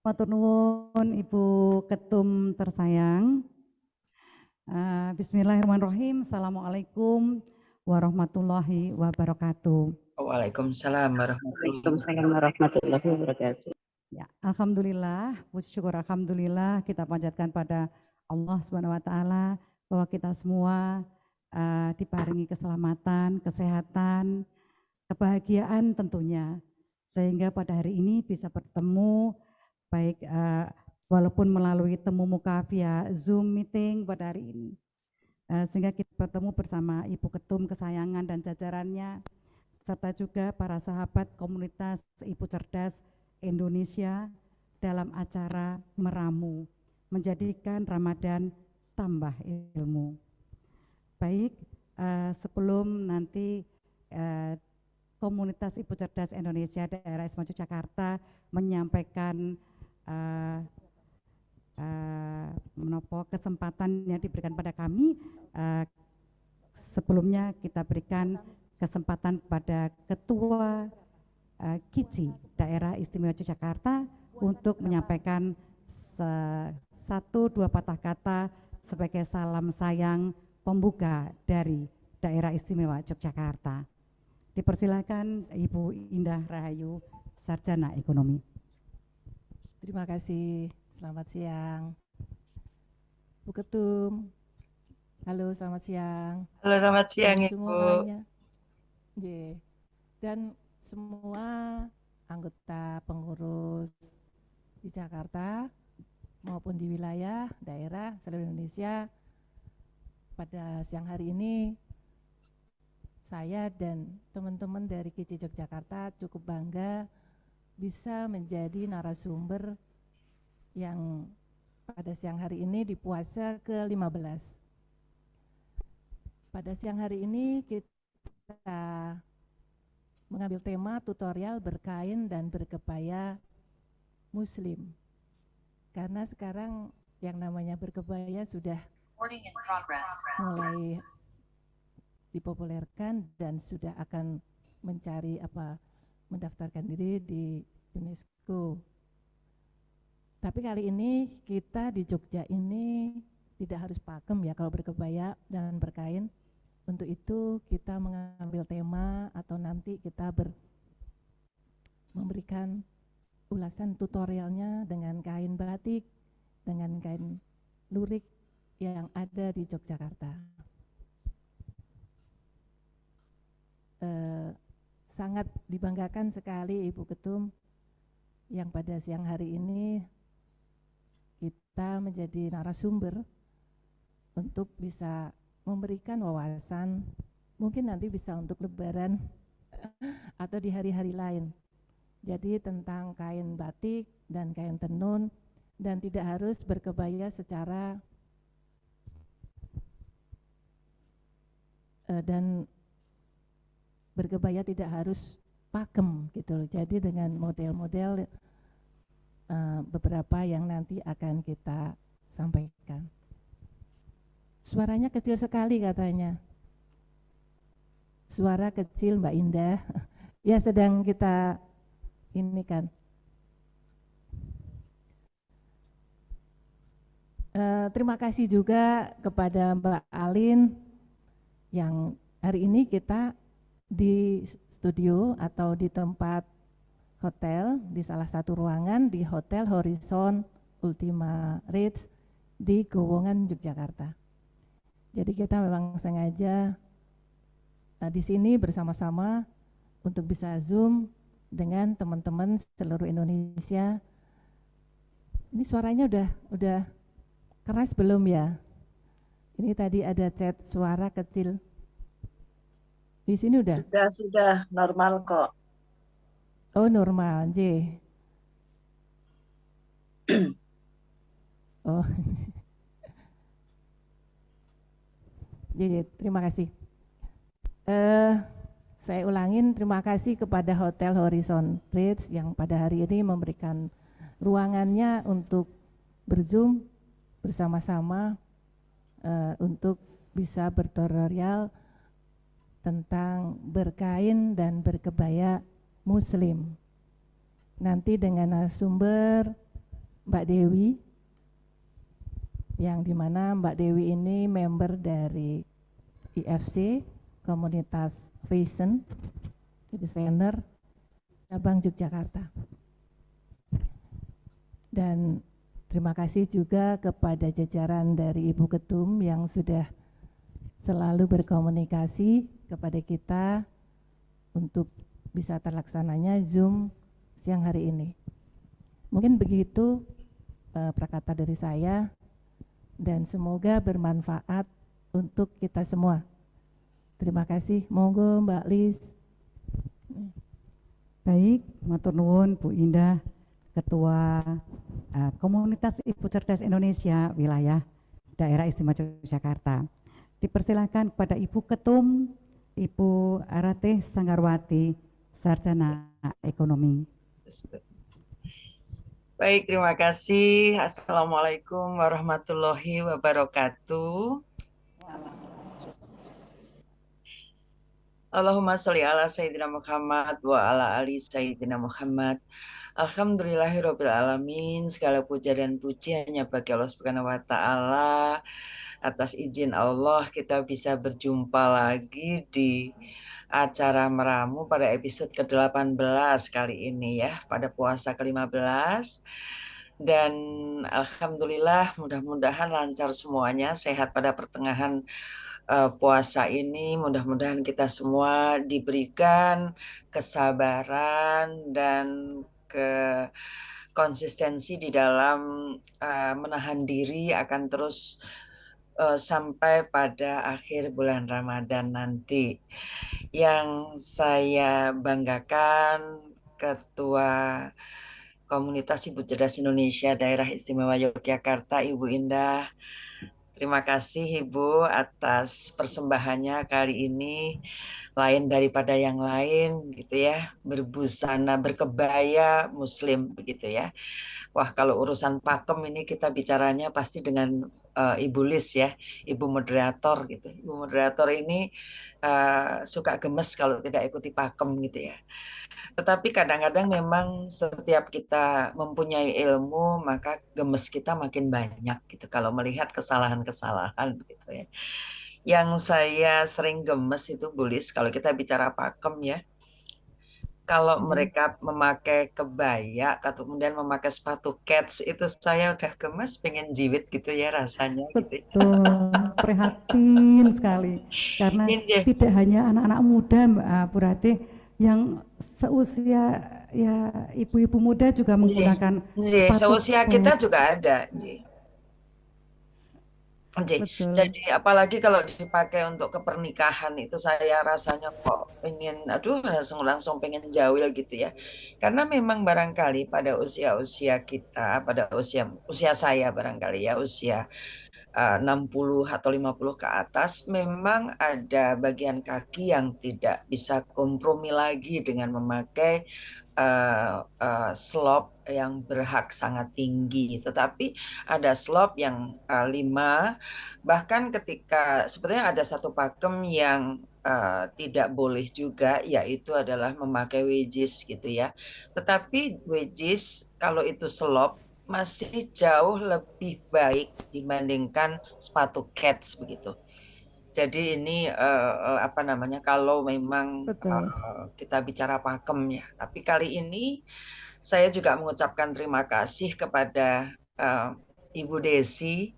Matur nuwun Ibu Ketum tersayang. Bismillahirrahmanirrahim. Assalamualaikum warahmatullahi wabarakatuh. Waalaikumsalam warahmatullahi Waalaikumsalam warahmatullahi wabarakatuh. Ya, alhamdulillah, puji syukur alhamdulillah kita panjatkan pada Allah Subhanahu wa taala bahwa kita semua diparingi keselamatan, kesehatan, kebahagiaan tentunya. Sehingga pada hari ini bisa bertemu baik walaupun melalui temu muka via Zoom meeting pada hari ini. Sehingga kita bertemu bersama Ibu Ketum kesayangan dan jajarannya, serta juga para sahabat komunitas Ibu Cerdas Indonesia dalam acara Meramu, menjadikan Ramadan tambah ilmu. Baik, sebelum nanti komunitas Ibu Cerdas Indonesia daerah Es Maju Jakarta menyampaikan kesempatan yang diberikan pada kami, sebelumnya kita berikan kesempatan pada Ketua KICI Daerah Istimewa Yogyakarta untuk menyampaikan 1-2 patah kata sebagai salam sayang pembuka dari Daerah Istimewa Yogyakarta. Dipersilakan Ibu Indah Rahayu, Sarjana Ekonomi. Terima kasih, selamat siang. Bu Ketum, halo selamat siang. Halo selamat siang Dan Ibu. semuanya. Dan semua anggota pengurus di Jakarta maupun di wilayah, daerah, seluruh Indonesia, pada siang hari ini saya dan teman-teman dari KICI Yogyakarta cukup bangga bisa menjadi narasumber yang pada siang hari ini di puasa ke-15. Pada siang hari ini kita mengambil tema tutorial berkain dan berkebaya Muslim. Karena sekarang yang namanya berkebaya sudah mulai dipopulerkan dan sudah akan mencari mendaftarkan diri di UNESCO. Tapi kali ini kita di Jogja ini tidak harus pakem ya kalau berkebaya dan berkain. Untuk itu kita mengambil tema atau nanti kita memberikan ulasan tutorialnya dengan kain batik, dengan kain lurik yang ada di Yogyakarta. Sangat dibanggakan sekali Ibu Ketum yang pada siang hari ini kita menjadi narasumber untuk bisa memberikan wawasan, mungkin nanti bisa untuk lebaran atau di hari-hari lain. Jadi tentang kain batik dan kain tenun, dan tidak harus berkebaya secara dan berkebaya tidak harus pakem gitu loh. Jadi dengan model-model beberapa yang nanti akan kita sampaikan. Suaranya kecil sekali katanya. Suara kecil Mbak Indah. Ya sedang kita ini kan. Terima kasih juga kepada Mbak Alin yang hari ini kita di studio atau di tempat hotel, di salah satu ruangan di Hotel Horizon Ultima Ritz di Gowongan, Yogyakarta. Jadi kita memang sengaja di sini bersama-sama untuk bisa Zoom dengan teman-teman seluruh Indonesia. Ini suaranya udah keras belum ya? Ini tadi ada chat suara kecil. Di sini udah? Sudah normal kok. Oh normal, J. Oh. Jadi terima kasih. Saya ulangin, terima kasih kepada Hotel Horizon Ritz yang pada hari ini memberikan ruangannya untuk berzoom bersama-sama untuk bisa bertutorial tentang berkain dan berkebaya Muslim. Nanti dengan narasumber Mbak Dewi, yang dimana Mbak Dewi ini member dari IFC, Komunitas Fashion Designer cabang Yogyakarta. Dan terima kasih juga kepada jajaran dari Ibu Ketum yang sudah selalu berkomunikasi kepada kita untuk bisa terlaksananya Zoom siang hari ini. Mungkin begitu prakata dari saya, dan semoga bermanfaat untuk kita semua. Terima kasih. Monggo Mbak Lis. Baik, matur nuwun Bu Indah, Ketua Komunitas Ibu Cerdas Indonesia Wilayah Daerah Istimewa Yogyakarta. Dipersilakan kepada Ibu Ketum, Ibu Aratih Sanggarwati, Sarjana Ekonomi. Baik, terima kasih. Assalamualaikum warahmatullahi wabarakatuh. Allahumma sholli ala Sayyidina Muhammad wa ala ali Sayyidina Muhammad. Alhamdulillahirabbil alamin. Segala puja dan puji hanya bagi Allah Subhanahu wa taala. Atas izin Allah kita bisa berjumpa lagi di acara meramu pada episode ke-18 kali ini ya, pada puasa ke-15. Dan alhamdulillah mudah-mudahan lancar semuanya, sehat pada pertengahan puasa ini. Mudah-mudahan kita semua diberikan kesabaran dan konsistensi di dalam menahan diri akan terus sampai pada akhir bulan Ramadan nanti. Yang saya banggakan, Ketua Komunitas Ibu Cerdas Indonesia Daerah Istimewa Yogyakarta, Ibu Indah. Terima kasih Ibu atas persembahannya kali ini, lain daripada yang lain gitu ya, berbusana berkebaya muslim begitu ya. Wah, kalau urusan pakem ini kita bicaranya pasti dengan Ibu Lis ya, Ibu moderator gitu. Ibu moderator ini suka gemes kalau tidak ikuti pakem gitu ya. Tetapi kadang-kadang memang setiap kita mempunyai ilmu, maka gemes kita makin banyak gitu kalau melihat kesalahan-kesalahan gitu ya. Yang saya sering gemes itu Bu Lis, kalau kita bicara pakem ya, kalau mereka memakai kebaya atau kemudian memakai sepatu kets, itu saya udah gemes, pengen jiwit gitu ya rasanya. Betul, prihatin sekali. Karena tidak hanya anak-anak muda Mbak Bu Ratih, yang seusia ya ibu-ibu muda juga menggunakan sepatu seusia kita juga ada. Jadi apalagi kalau dipakai untuk kepernikahan itu saya rasanya kok pengen, aduh langsung pengen jawil gitu ya. Karena memang barangkali pada usia-usia kita, pada usia saya barangkali ya, usia 60 atau 50 ke atas, memang ada bagian kaki yang tidak bisa kompromi lagi dengan memakai slop yang berhak sangat tinggi, tetapi ada slop yang 5, bahkan ketika sebetulnya ada satu pakem yang tidak boleh juga, yaitu adalah memakai wedges gitu ya. Tetapi wedges kalau itu slop masih jauh lebih baik dibandingkan sepatu kets begitu. Jadi ini kalau memang kita bicara pakem ya. Tapi kali ini saya juga mengucapkan terima kasih kepada Ibu Desi,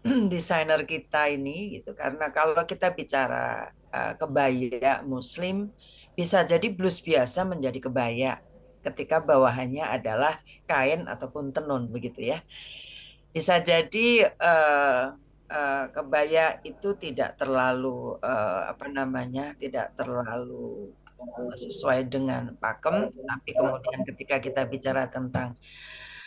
desainer kita ini gitu. Karena kalau kita bicara kebaya muslim, bisa jadi blus biasa menjadi kebaya ketika bawahannya adalah kain ataupun tenun begitu ya. Bisa jadi kebaya itu tidak terlalu tidak terlalu sesuai dengan pakem, tapi kemudian ketika kita bicara tentang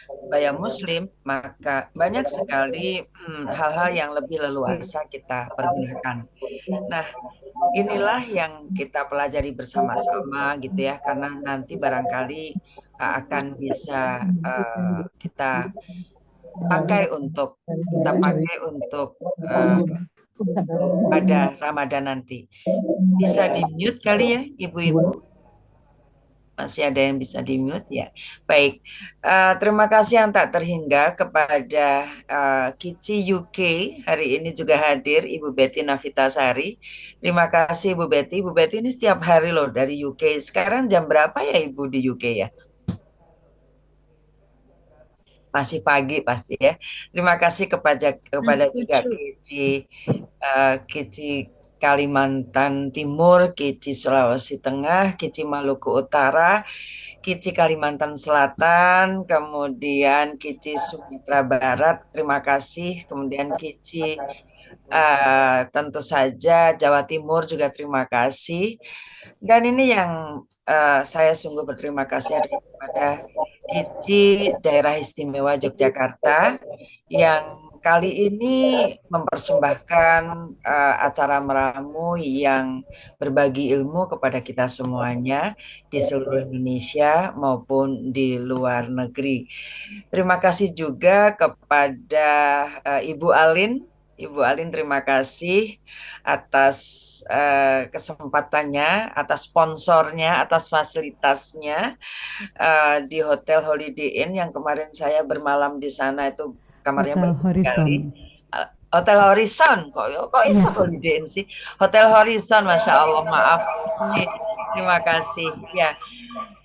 kebaya muslim, maka banyak sekali hal-hal yang lebih leluasa kita pergunakan. Nah, inilah yang kita pelajari bersama-sama gitu ya, karena nanti barangkali akan bisa kita pakai untuk pada Ramadan nanti. Bisa di-mute kali ya, Ibu-ibu? Masih ada yang bisa di-mute ya. Baik, terima kasih yang tak terhingga kepada Kici UK hari ini juga hadir, Ibu Betty Navitasari. Terima kasih Ibu Betty. Ibu Betty ini setiap hari loh dari UK. Sekarang jam berapa ya Ibu di UK ya? Masih pagi pasti ya. Terima kasih kepada juga Kici Kalimantan Timur, Kici Sulawesi Tengah, Kici Maluku Utara, Kici Kalimantan Selatan, kemudian Kici Sumatera Barat, terima kasih, kemudian Kici tentu saja Jawa Timur juga terima kasih. Dan ini yang saya sungguh berterima kasih kepada Kici Daerah Istimewa Yogyakarta yang kali ini mempersembahkan acara meramu yang berbagi ilmu kepada kita semuanya di seluruh Indonesia maupun di luar negeri. Terima kasih juga kepada Ibu Alin. Ibu Alin terima kasih atas kesempatannya, atas sponsornya, atas fasilitasnya di Hotel Holiday Inn yang kemarin saya bermalam di sana itu kamarnya Hotel bagus Horizon. sekali. Hotel Horizon, kok iso Holiday Inn sih? Hotel Horizon, Masya Allah, maaf. Terima kasih. Ya,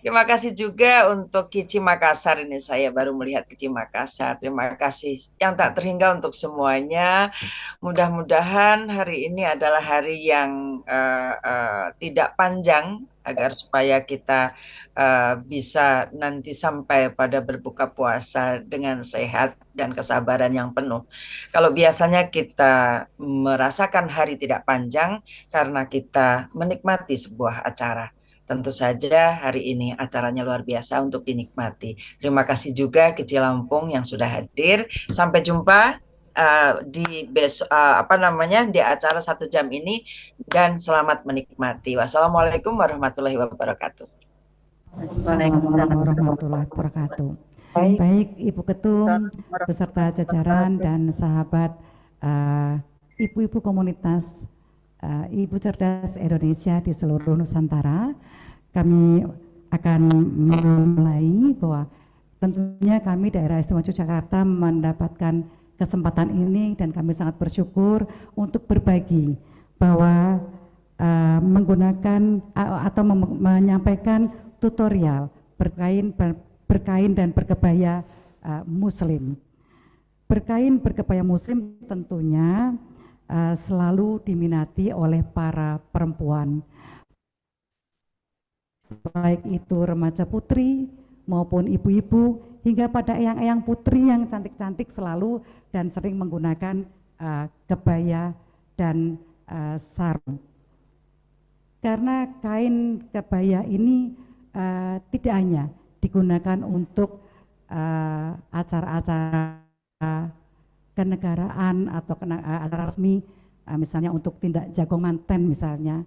terima kasih juga untuk Kici Makassar, ini saya baru melihat Kici Makassar. Terima kasih yang tak terhingga untuk semuanya. Mudah-mudahan hari ini adalah hari yang tidak panjang agar supaya kita bisa nanti sampai pada berbuka puasa dengan sehat dan kesabaran yang penuh. Kalau biasanya kita merasakan hari tidak panjang karena kita menikmati sebuah acara. Tentu saja hari ini acaranya luar biasa untuk dinikmati. Terima kasih juga Kici Lampung yang sudah hadir. Sampai jumpa di di acara 1 jam ini dan selamat menikmati. Wassalamualaikum warahmatullahi wabarakatuh. Waalaikumsalam warahmatullahi wabarakatuh. Baik Ibu Ketum beserta jajaran dan sahabat ibu-ibu komunitas Ibu Cerdas Indonesia di seluruh Nusantara, kami akan memulai bahwa tentunya kami daerah istimewa Yogyakarta mendapatkan kesempatan ini dan kami sangat bersyukur untuk berbagi bahwa menggunakan atau menyampaikan tutorial berkain dan berkebaya muslim. Berkain berkebaya muslim tentunya selalu diminati oleh para perempuan, baik itu remaja putri maupun ibu-ibu hingga pada eyang-eyang putri yang cantik-cantik selalu dan sering menggunakan kebaya dan sarung. Karena kain kebaya ini tidak hanya digunakan untuk acara-acara kenegaraan atau acara resmi, misalnya untuk tindak jago manten misalnya,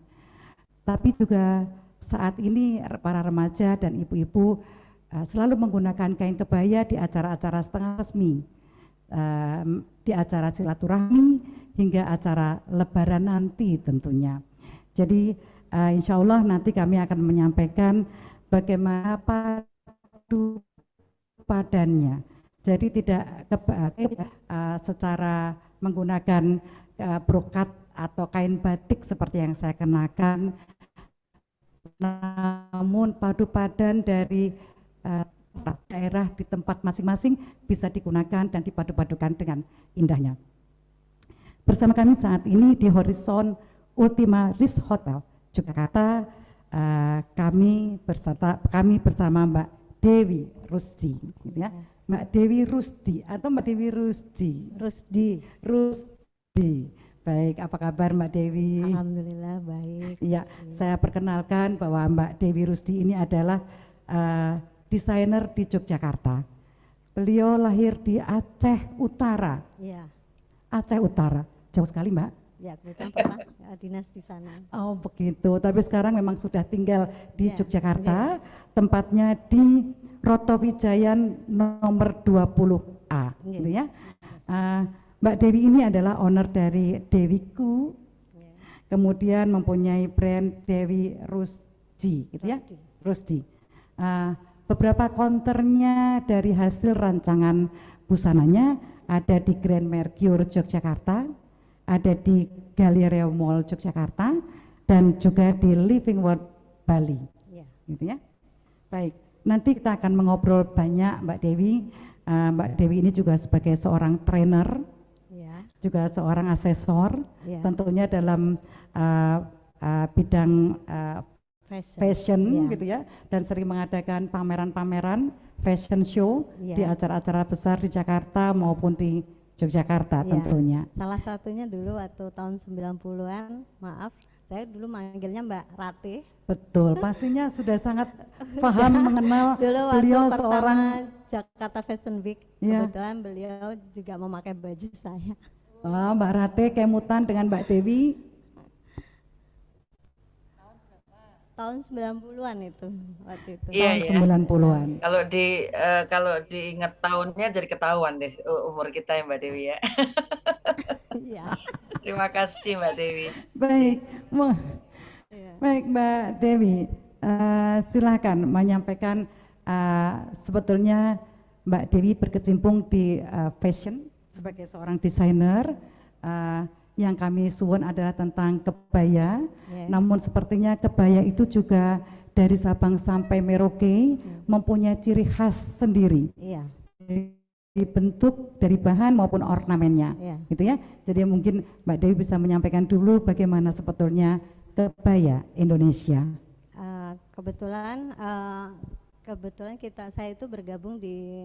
tapi juga saat ini para remaja dan ibu-ibu selalu menggunakan kain kebaya di acara-acara setengah resmi, di acara silaturahmi hingga acara lebaran nanti tentunya. Jadi insya Allah nanti kami akan menyampaikan bagaimana padu padannya. Jadi tidak secara menggunakan brokat atau kain batik seperti yang saya kenakan, namun padu padan dari daerah di tempat masing-masing bisa digunakan dan dipadu-padukan dengan indahnya. Bersama kami saat ini di Horizon Ultima Ritz Hotel Yogyakarta, kami bersama Mbak Dewi Rusdi, gitu ya. Mbak Dewi Rusdi atau Mbak Dewi Rusdi. Baik, apa kabar Mbak Dewi? Alhamdulillah baik. Iya, saya perkenalkan bahwa Mbak Dewi Rusdi ini adalah desainer di Yogyakarta. Beliau lahir di Aceh Utara. Iya. Aceh Utara, jauh sekali Mbak. Ya, kebetulan pernah dinas di sana. Oh begitu, tapi sekarang memang sudah tinggal di Ya, Yogyakarta, tempatnya di Rotowijayan nomor 20A, gitu ya. Mbak Dewi ini adalah owner dari Dewiku, kemudian mempunyai brand Dewi Rusdi, gitu ya. Rusdi. Beberapa counternya dari hasil rancangan busananya ada di Grand Mercure Yogyakarta, ada di Galleria Mall Yogyakarta, dan juga di Living World Bali, Ya. gitu ya. Baik, nanti kita akan mengobrol banyak Mbak Dewi. Mbak Dewi ini juga sebagai seorang trainer, Ya. juga seorang asesor, Ya. tentunya dalam bidang fashion Ya. gitu ya, dan sering mengadakan pameran-pameran fashion show Ya. di acara-acara besar di Jakarta maupun di Yogyakarta Ya. tentunya. Salah satunya dulu waktu tahun 90-an, maaf, saya dulu manggilnya Mbak Ratih. Betul, pastinya sudah sangat paham mengenal Dulu waktu beliau pertama seorang Jakarta Fashion Week, Ya. kebetulan beliau juga memakai baju saya. Mbak Rate kemutan dengan Mbak Dewi. Tahun 90-an itu, waktu itu. Iya, Tahun ya. 90-an. Kalau diingat tahunnya jadi ketahuan deh umur kita ya Mbak Dewi ya. Iya. Terima kasih Mbak Dewi. Baik, Iya. baik Mbak Dewi, silakan menyampaikan sebetulnya Mbak Dewi berkecimpung di fashion sebagai seorang desainer. Yang kami suwun adalah tentang kebaya, Ya. namun sepertinya kebaya itu juga dari Sabang sampai Merauke mempunyai ciri khas sendiri. Iya. Dibentuk dari bahan maupun ornamennya, Iya. gitu ya. Jadi mungkin Mbak Dewi bisa menyampaikan dulu bagaimana sebetulnya kebaya Indonesia. Kebetulan saya itu bergabung di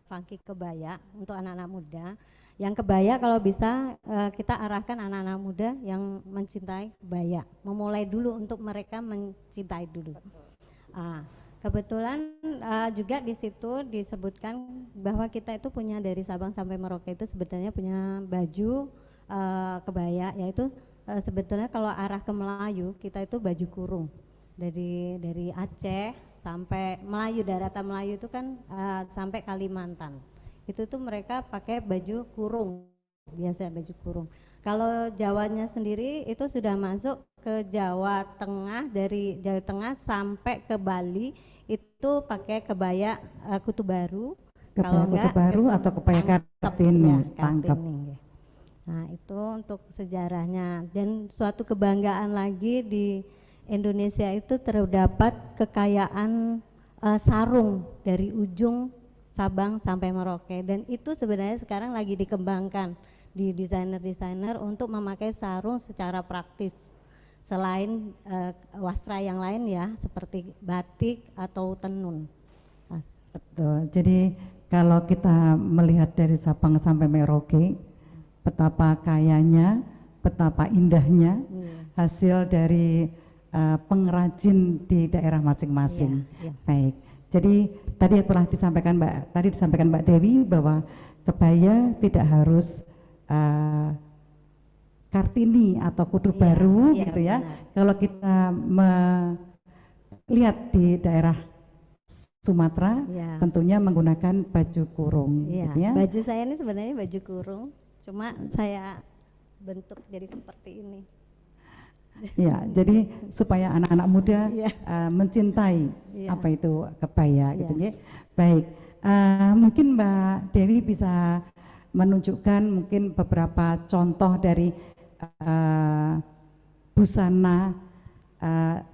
Funky Kebaya untuk anak-anak muda. Yang kebaya kalau bisa kita arahkan anak-anak muda yang mencintai kebaya, memulai dulu untuk mereka mencintai dulu. Kebetulan juga di situ disebutkan bahwa kita itu punya dari Sabang sampai Merauke itu sebetulnya punya baju kebaya, yaitu sebetulnya kalau arah ke Melayu kita itu baju kurung dari Aceh sampai Melayu, daratan Melayu itu kan sampai Kalimantan. Itu tuh mereka pakai baju kurung, biasa baju kurung. Kalau Jawanya sendiri itu sudah masuk ke Jawa Tengah, dari Jawa Tengah sampai ke Bali itu pakai kebaya kutu baru. Kalau Kebaya kutu enggak baru itu atau kebaya tangkep, Kartini, ya, tangkep. Kartini. Nah itu untuk sejarahnya, dan suatu kebanggaan lagi di Indonesia itu terdapat kekayaan sarung dari ujung Sabang sampai Merauke, dan itu sebenarnya sekarang lagi dikembangkan di desainer-desainer untuk memakai sarung secara praktis selain wastra yang lain ya, seperti batik atau tenun. Betul. Jadi kalau kita melihat dari Sabang sampai Merauke, betapa kayanya, betapa indahnya hasil dari pengrajin di daerah masing-masing. Iya. Baik. Jadi tadi telah disampaikan Mbak Dewi bahwa kebaya tidak harus Kartini atau kudu baru gitu ya. Benar. Kalau kita melihat di daerah Sumatera, Ya. tentunya menggunakan baju kurung, Iya, gitu ya. baju saya ini sebenarnya baju kurung, cuma saya bentuk jadi seperti ini. Ya, jadi supaya anak-anak muda Iya. mencintai Iya. apa itu kebaya, Iya. gitu ya. Baik, mungkin Mbak Dewi bisa menunjukkan mungkin beberapa contoh dari busana.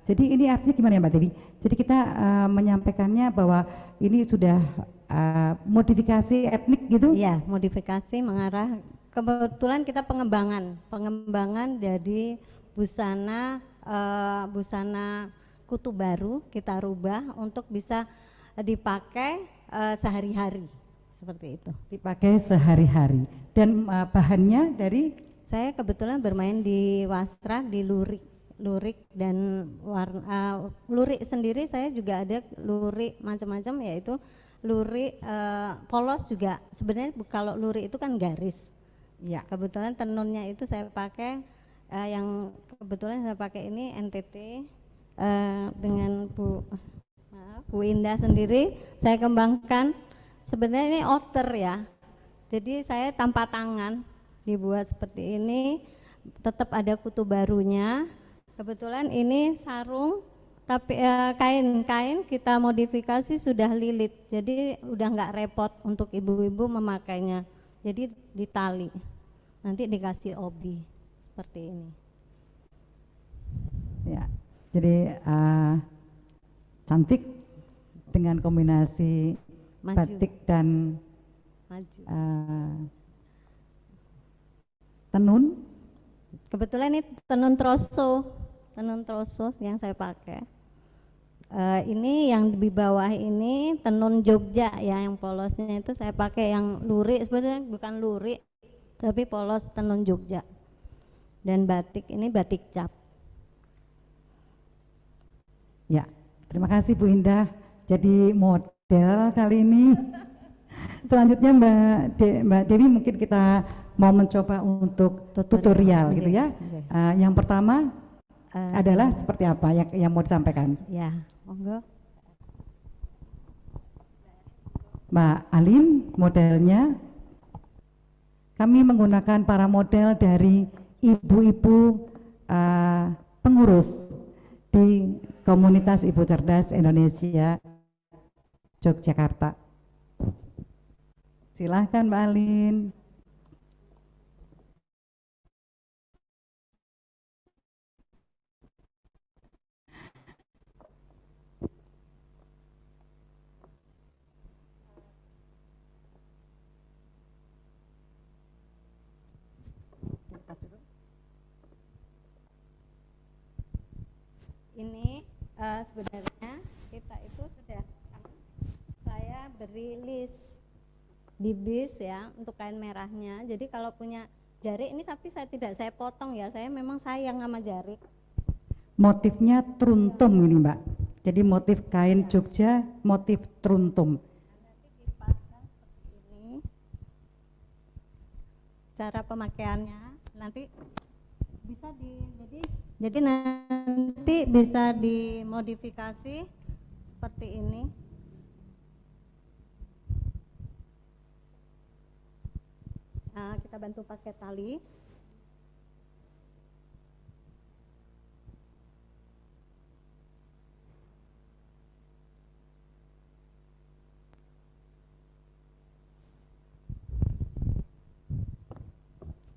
Jadi ini artinya gimana ya Mbak Dewi? Jadi kita menyampaikannya bahwa ini sudah modifikasi etnik gitu? Iya, modifikasi mengarah, kebetulan kita pengembangan dari busana kutu baru kita rubah untuk bisa dipakai sehari-hari, seperti itu. Dipakai sehari-hari. Dan bahannya dari? Saya kebetulan bermain di wastra, di lurik dan warna lurik sendiri. Saya juga ada lurik macam-macam, yaitu lurik polos juga. Sebenarnya kalau lurik itu kan garis. Ya. Kebetulan tenunnya itu saya pakai yang kebetulan saya pakai ini NTT dengan Bu Indah sendiri saya kembangkan. Sebenarnya ini outer ya. Jadi saya tanpa tangan dibuat seperti ini, tetap ada kutu barunya. Kebetulan ini sarung tapi kain-kain kita modifikasi sudah lilit, jadi udah nggak repot untuk ibu-ibu memakainya. Jadi ditali, nanti dikasih obi seperti ini. Ya, jadi cantik dengan kombinasi Maju. batik dan Maju. tenun. Kebetulan ini tenun troso yang saya pakai. Ini yang di bawah ini tenun Jogja ya, yang polosnya itu saya pakai yang lurik, sebenarnya bukan lurik tapi polos tenun Jogja. Dan batik ini batik cap. Ya, terima kasih Bu Indah. Jadi model kali ini. Selanjutnya Mbak Dewi mungkin kita mau mencoba untuk tutorial gitu ya. Yang pertama adalah seperti apa yang mau disampaikan? Ya, monggo. Mbak Alin, modelnya kami menggunakan para model dari ibu-ibu pengurus di Komunitas Ibu Cerdas Indonesia Yogyakarta. Silahkan Mbak Alin. Ini sebenarnya kita itu sudah, saya beri list di bis ya untuk kain merahnya. Jadi kalau punya jarik ini, tapi saya potong ya, saya memang sayang sama jarik. Motifnya truntum ini Mbak. Jadi motif kain Jogja, motif truntum. Nanti dipasang seperti ini. Cara pemakaiannya nanti bisa jadi nanti bisa dimodifikasi seperti ini. Nah, kita bantu pakai tali.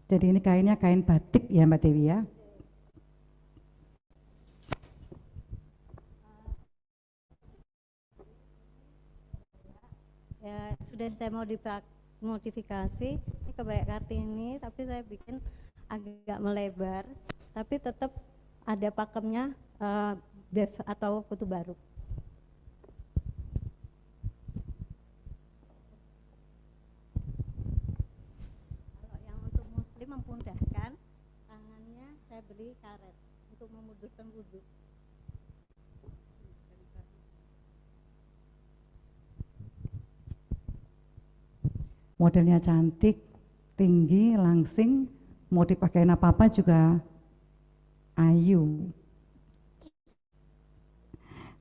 Jadi ini kainnya kain batik ya Mbak Dewi ya. Ya, sudah saya modifikasi. Ini kebaya Kartini, tapi saya bikin agak melebar, tapi tetap ada pakemnya bev atau kutu baru. Kalau yang untuk muslim memudahkan, tangannya saya beri karet untuk memudahkan wudhu. Modelnya cantik, tinggi, langsing, mau dipakai apa-apa juga ayu.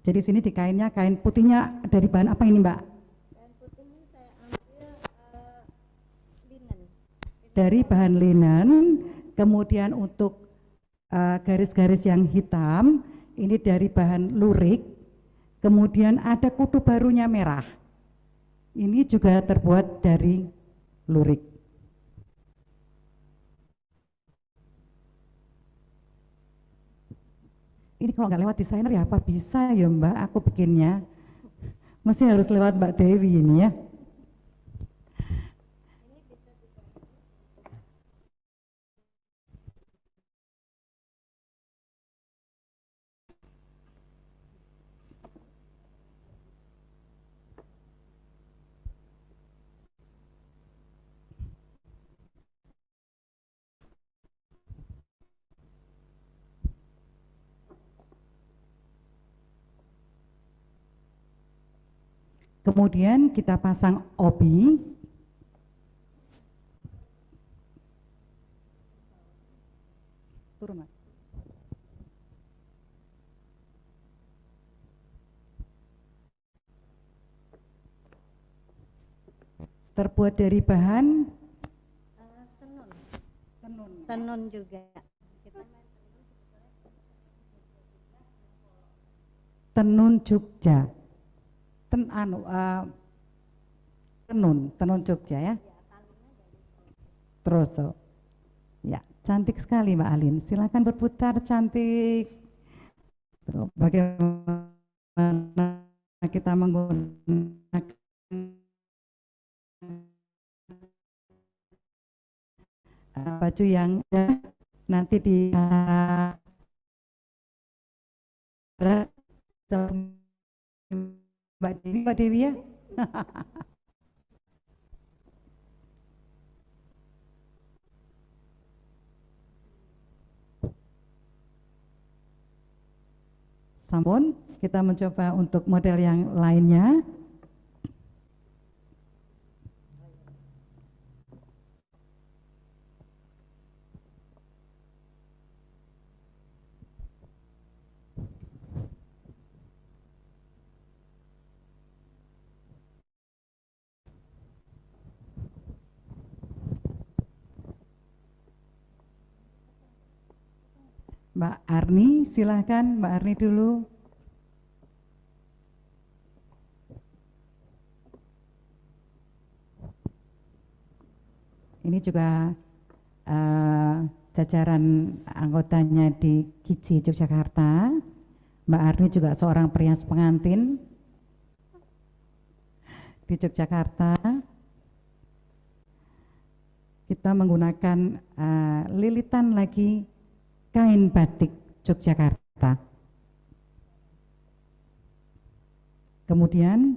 Jadi sini di kainnya, kain putihnya dari bahan apa ini Mbak? Kain putih ini saya ambil linen. Dari bahan linen, kemudian untuk garis-garis yang hitam, ini dari bahan lurik, kemudian ada kutu barunya merah. Ini juga terbuat dari lurik. Ini kalau nggak lewat desainer ya apa bisa ya Mbak aku bikinnya. Masih harus lewat Mbak Dewi ini ya. Kemudian kita pasang obi. Turun Mas. Terbuat dari bahan tenun juga. tenun Jogja. Tenun Jogja ya. Terus, ya cantik sekali Mbak Alin. Silakan berputar, cantik. Tuh, bagaimana kita menggunakan baju yang nanti di Mbak Dewi ya. Sampun, kita mencoba untuk model yang lainnya. Mbak Arni, silahkan Mbak Arni dulu. Ini juga jajaran anggotanya di KIJI Yogyakarta. Mbak Arni juga seorang perias pengantin di Yogyakarta. Kita menggunakan lilitan lagi kain batik Yogyakarta. Kemudian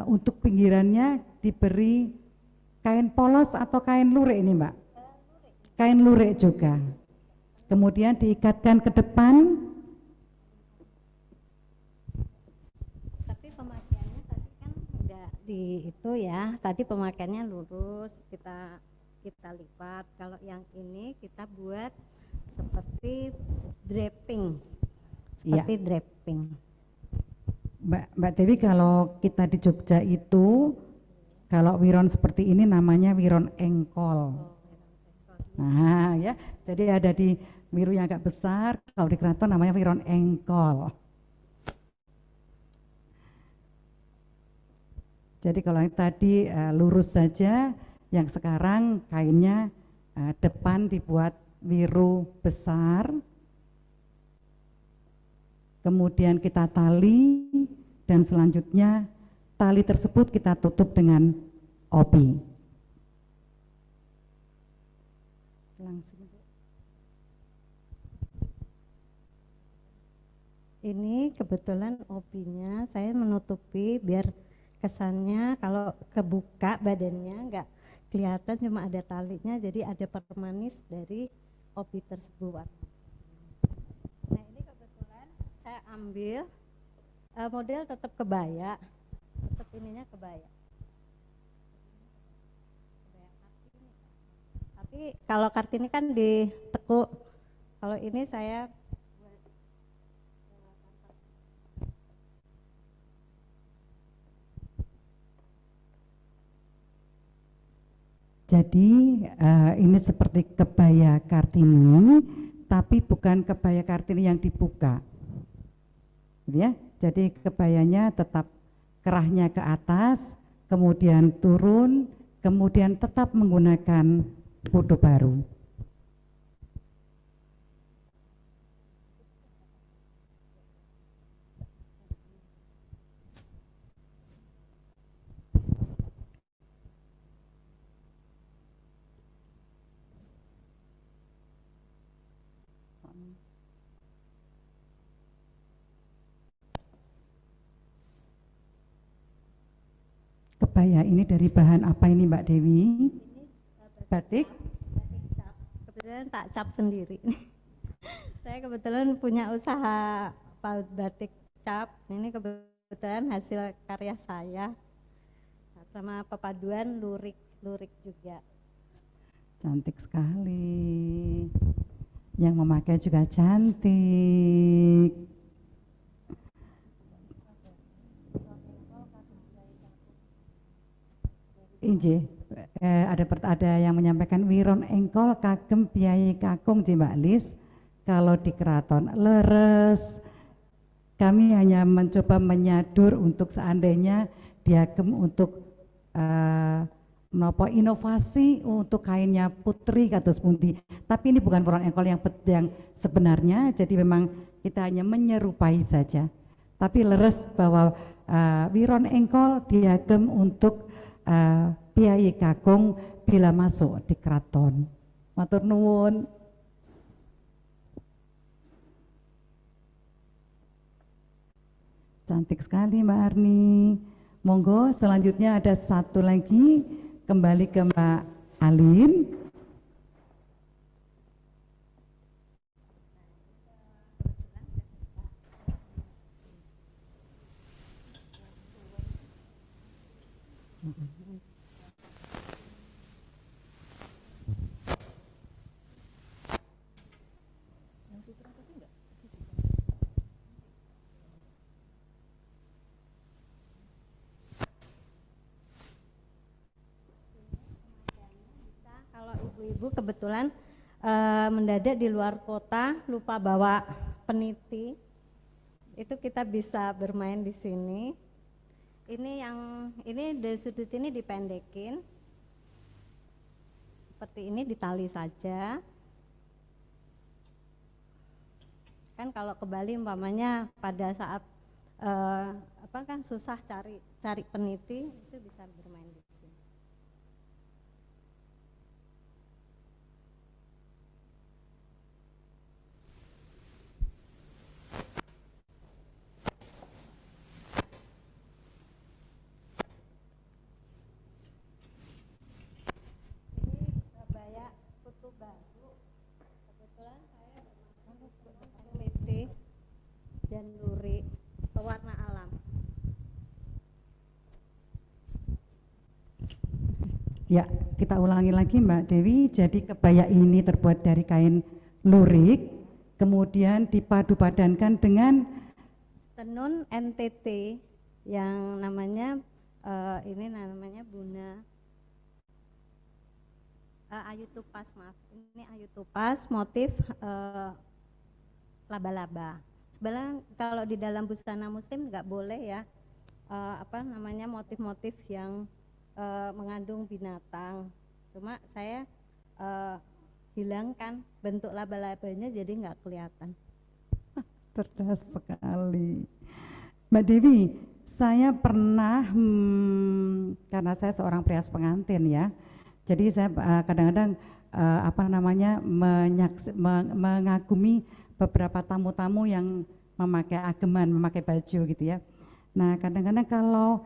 untuk pinggirannya diberi kain polos atau kain lurik ini Mbak? Kain lurik juga. Kemudian diikatkan ke depan. Tapi pemakaiannya tadi kan udah di itu ya, tadi pemakaiannya lurus, kita lipat. Kalau yang ini kita buat seperti draping, seperti draping. Mbak Dewi, kalau kita di Jogja itu kalau wiron seperti ini namanya wiron engkol. Nah ya, jadi ada di wiru yang agak besar, kalau di keraton namanya wiron engkol. Jadi kalau yang tadi lurus saja, yang sekarang kainnya depan dibuat wiru besar, kemudian kita tali, dan selanjutnya tali tersebut kita tutup dengan obi. Langsung. Ini kebetulan obinya saya menutupi biar kesannya kalau kebuka badannya nggak kelihatan, cuma ada talinya, jadi ada permanis dari obi tersebut. Nah ini kebetulan saya ambil model tetap kebaya, tetap ininya kebaya. Tapi kalau Kartini kan ditekuk, kalau ini saya jadi ini seperti kebaya Kartini, tapi bukan kebaya Kartini yang dibuka, ya. Jadi kebayanya tetap kerahnya ke atas, kemudian turun, kemudian tetap menggunakan kudu baru. Kebaya ini dari bahan apa ini Mbak Dewi? Batik? kebetulan tak cap sendiri. Saya kebetulan punya usaha batik cap. Ini kebetulan hasil karya saya sama perpaduan lurik juga. Cantik sekali. Yang memakai juga cantik. Inje, ada yang menyampaikan wiron engkol kagem piyai kakung Mbak Lis, kalau di keraton leres Kami hanya mencoba menyadur untuk seandainya diagem untuk inovasi untuk kainnya putri kados pundi. Tapi ini bukan Puron Engkol yang sebenarnya, jadi memang kita hanya menyerupai saja. Tapi leres bahwa Wiron Engkol diagem untuk Piyayi Kakung bila masuk di keraton. Matur nuwun. Cantik sekali Mbak Arni. Monggo selanjutnya ada satu lagi, kembali ke Mbak Alin. Kalau ibu-ibu kebetulan mendadak di luar kota, lupa bawa peniti, itu kita bisa bermain di sini. Ini dari sudut ini dipendekin, seperti ini, ditali saja. Kan kalau ke Bali umpamanya pada saat susah cari peniti, itu bisa bermain di sini. Dan lurik pewarna alam. Ya, kita ulangi lagi Mbak Dewi. Jadi kebaya ini terbuat dari kain lurik, kemudian dipadu-padankan dengan tenun NTT yang namanya ini namanya Buna Ayu Tupas, maaf. Ini Ayu Tupas motif laba-laba. Sebenarnya kalau di dalam busana muslim nggak boleh ya motif-motif yang mengandung binatang. Cuma saya hilangkan bentuk laba-labanya jadi nggak kelihatan. Cerdas sekali. Mbak Dewi, saya pernah karena saya seorang prias pengantin ya. Jadi saya kadang-kadang mengagumi beberapa tamu-tamu yang memakai ageman, memakai baju gitu ya. Nah kadang-kadang kalau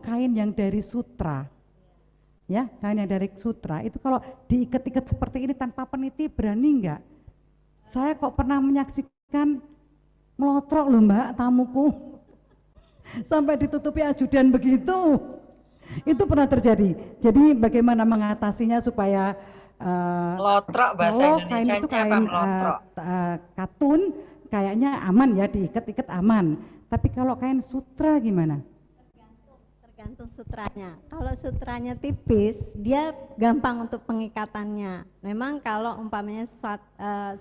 kain yang dari sutra, ya kain yang dari sutra itu kalau diikat-ikat seperti ini tanpa peniti berani enggak? Saya kok pernah menyaksikan melotrok loh Mbak tamuku, sampai ditutupi ajudan begitu. Itu pernah terjadi. Jadi bagaimana mengatasinya supaya Melotrok bahasa Indonesianya apa melotrok? Katun kayaknya aman ya, diikat-ikat aman. Tapi kalau kain sutra gimana? Tergantung sutranya. Kalau sutranya tipis, dia gampang untuk pengikatannya. Memang kalau umpamanya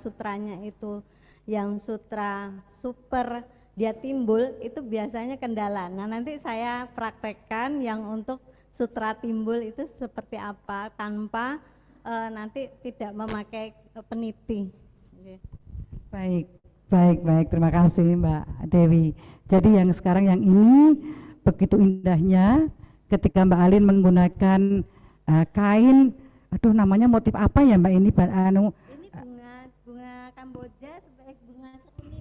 sutranya itu yang sutra super dia timbul, itu biasanya kendala. Nah nanti saya praktekkan yang untuk sutra timbul itu seperti apa tanpa nanti tidak memakai peniti. Baik, terima kasih Mbak Dewi. Jadi yang sekarang yang ini begitu indahnya ketika Mbak Alin menggunakan kain, aduh namanya motif apa ya Mbak ini? Ini bunga Kamboja sebagai bunga seruni.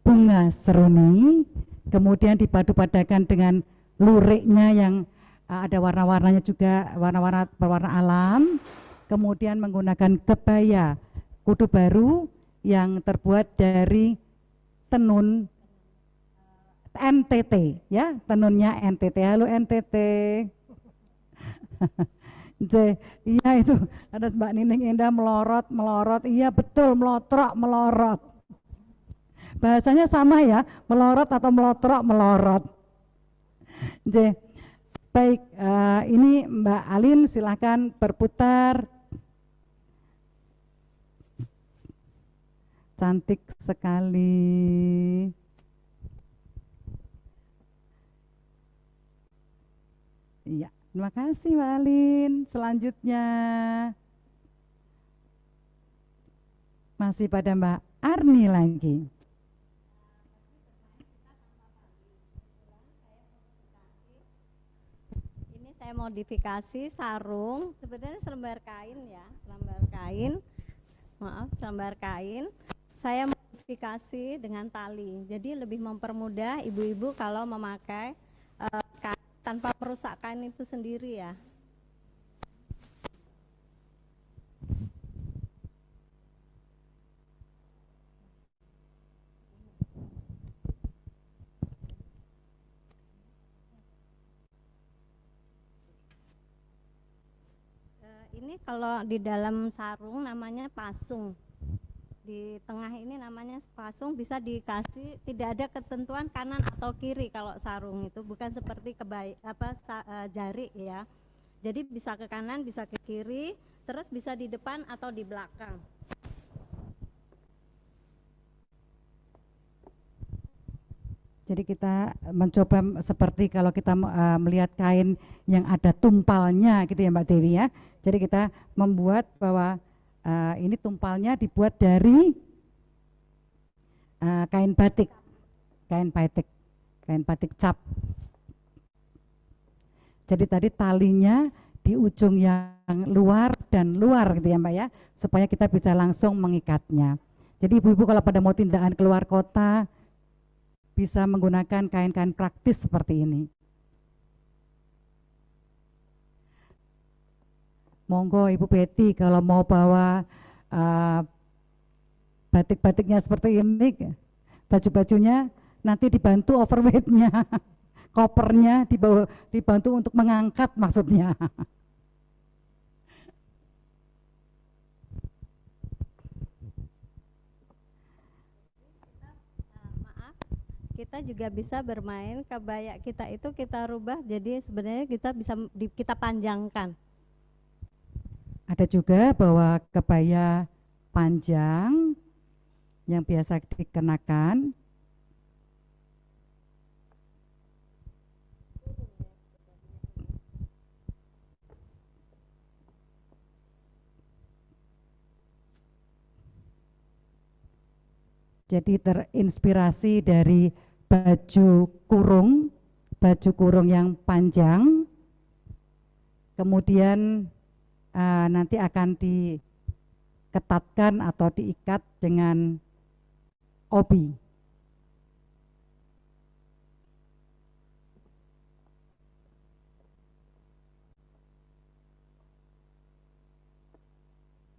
Bunga seruni, kemudian dipadu-padakan dengan luriknya yang ada warna-warnanya juga, warna-warna berwarna alam. Kemudian menggunakan kebaya kudu baru yang terbuat dari tenun NTT ya, tenunnya NTT. Halo NTT. Iya itu ada Mbak Nining Indah melorot, iya betul, melotrok, melorot. Bahasanya sama ya, melorot atau melotrok, melorot. Baik, ini Mbak Alin silahkan berputar. Cantik sekali. Iya, terima kasih Mbak Alin. Selanjutnya masih pada Mbak Arni lagi. Ini saya modifikasi sarung, sebenarnya selembar kain ya, selembar kain. Maaf, selembar kain. Saya modifikasi dengan tali. Jadi lebih mempermudah ibu-ibu kalau memakai kain tanpa merusak kain itu sendiri ya. Ini kalau di dalam sarung namanya pasung. Di tengah ini namanya pasung, bisa dikasih, tidak ada ketentuan kanan atau kiri kalau sarung itu, bukan seperti jari ya. Jadi bisa ke kanan, bisa ke kiri, terus bisa di depan atau di belakang. Jadi kita mencoba seperti kalau kita melihat kain yang ada tumpalnya gitu ya Mbak Dewi ya. Jadi kita membuat bahwa ini tumpalnya dibuat dari kain batik, kain batik cap. Jadi tadi talinya di ujung yang luar dan luar gitu ya Mbak ya, supaya kita bisa langsung mengikatnya. Jadi ibu-ibu kalau pada mau tindakan keluar kota bisa menggunakan kain-kain praktis seperti ini. Monggo Ibu Betty kalau mau bawa batik-batiknya seperti ini, baju-bajunya nanti dibantu overweightnya, kopernya dibantu untuk mengangkat maksudnya. Kita juga bisa bermain kebaya kita itu kita rubah jadi sebenarnya kita bisa kita panjangkan. Ada juga bahwa kebaya panjang yang biasa dikenakan jadi terinspirasi dari baju kurung yang panjang, kemudian nanti akan diketatkan atau diikat dengan obi.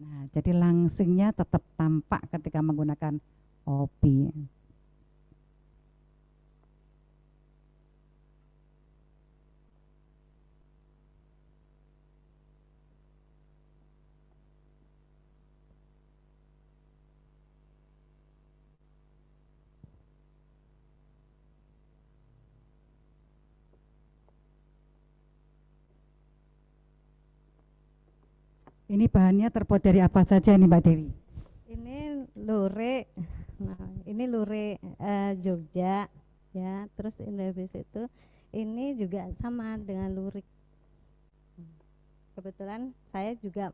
Nah, jadi langsingnya tetap tampak ketika menggunakan obi. Ini bahannya terbuat dari apa saja ini Mbak Dewi? Ini lurik, nah ini lurik Jogja ya, terus Indonesia itu ini juga sama dengan lurik. Kebetulan saya juga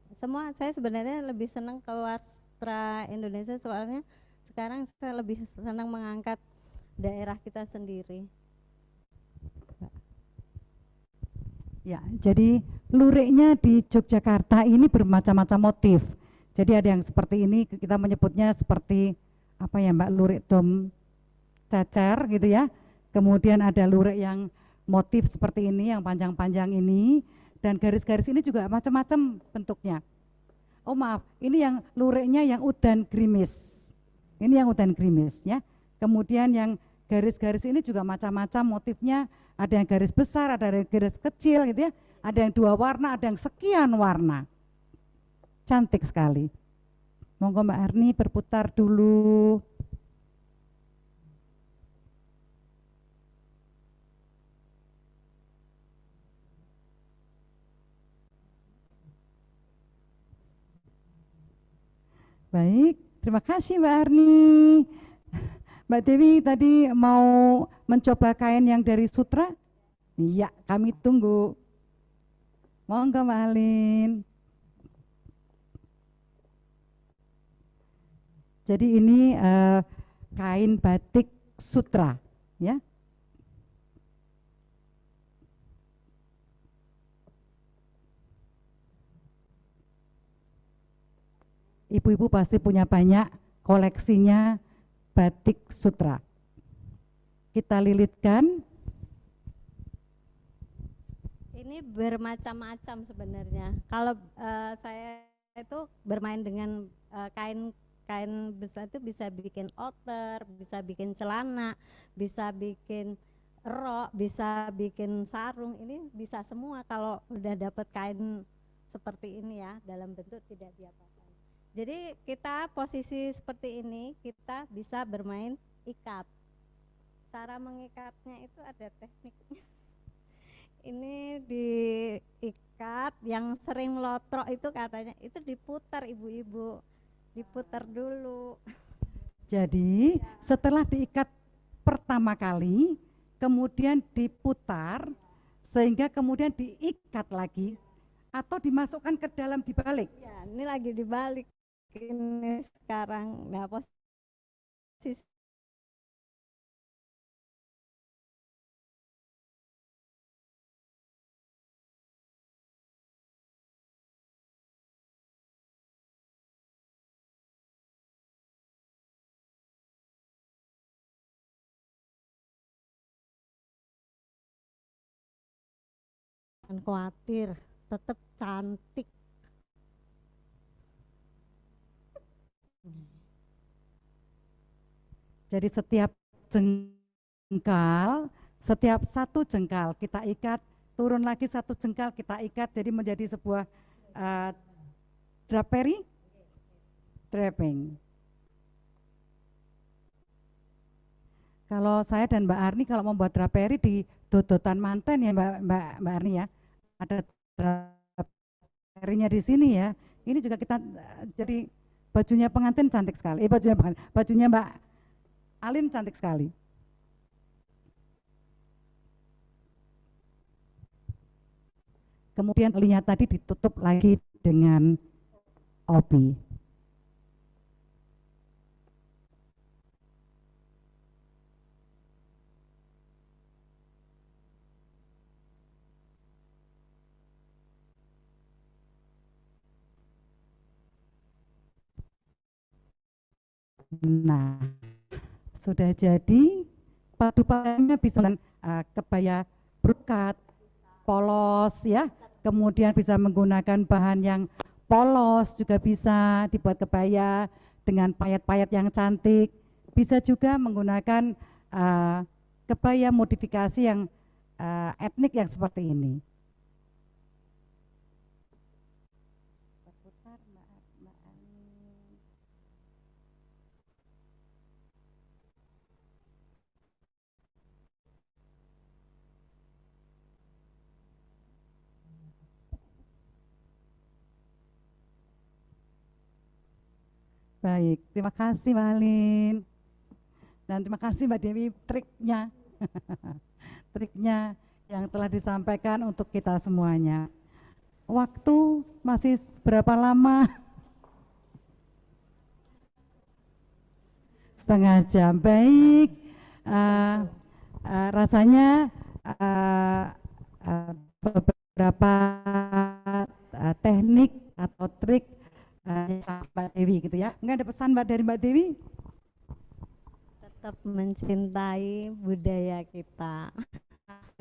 saya sebenarnya lebih senang ke wastra Indonesia soalnya sekarang saya lebih senang mengangkat daerah kita sendiri. Ya, jadi luriknya di Yogyakarta ini bermacam-macam motif. Jadi ada yang seperti ini, kita menyebutnya seperti apa ya Mbak, lurik dom cecer gitu ya. Kemudian ada lurik yang motif seperti ini, yang panjang-panjang ini, dan garis-garis ini juga macam-macam bentuknya. Oh maaf, ini yang luriknya yang udan gerimis. Ini yang udan gerimis ya. Kemudian yang garis-garis ini juga macam-macam motifnya. Ada yang garis besar, ada yang garis kecil gitu ya. Ada yang 2 warna, ada yang sekian warna. Cantik sekali. Monggo Mbak Arni berputar dulu. Baik, Terima kasih Mbak Arni. Mbak Dewi tadi mau mencoba kain yang dari sutra? Iya, kami tunggu. Monggo Mbak Alin. Jadi ini kain batik sutra, ya. Ibu-ibu pasti punya banyak koleksinya batik sutra. Kita lilitkan. Ini bermacam-macam sebenarnya. Kalau saya itu bermain dengan kain besar itu bisa bikin outer, bisa bikin celana, bisa bikin rok, bisa bikin sarung. Ini bisa semua kalau udah dapat kain seperti ini ya, dalam bentuk tidak diapa-apakan. Jadi kita posisi seperti ini kita bisa bermain ikat. Cara mengikatnya itu ada tekniknya. Ini diikat, yang sering melotrok itu katanya itu diputar ibu-ibu, diputar dulu. Jadi setelah diikat pertama kali, kemudian diputar, sehingga kemudian diikat lagi, atau dimasukkan ke dalam dibalik. Ya, ini lagi dibalik ini sekarang. Nah, posisi jangan khawatir, tetap cantik. Jadi setiap jengkal, setiap satu jengkal kita ikat, turun lagi satu jengkal kita ikat, jadi menjadi sebuah draping. Kalau saya dan Mbak Arni kalau membuat draperi di dodotan manten ya Mbak Arni ya, ada draperinya di sini ya. Ini juga kita jadi bajunya pengantin cantik sekali. Bajunya Mbak Alin cantik sekali. Kemudian lihat tadi ditutup lagi dengan obi. Nah, sudah jadi padu-padannya bisa kebaya brokat, polos ya, kemudian bisa menggunakan bahan yang polos juga bisa dibuat kebaya dengan payet-payet yang cantik, bisa juga menggunakan kebaya modifikasi yang etnik yang seperti ini. Baik, terima kasih Mbak Alin. Dan terima kasih Mbak Dewi triknya. Triknya yang telah disampaikan untuk kita semuanya. Waktu masih berapa lama? Setengah jam. Baik. Rasanya beberapa teknik atau trik Mbak Dewi gitu ya. Enggak ada pesan Mbak dari Mbak Dewi? Tetap mencintai budaya kita.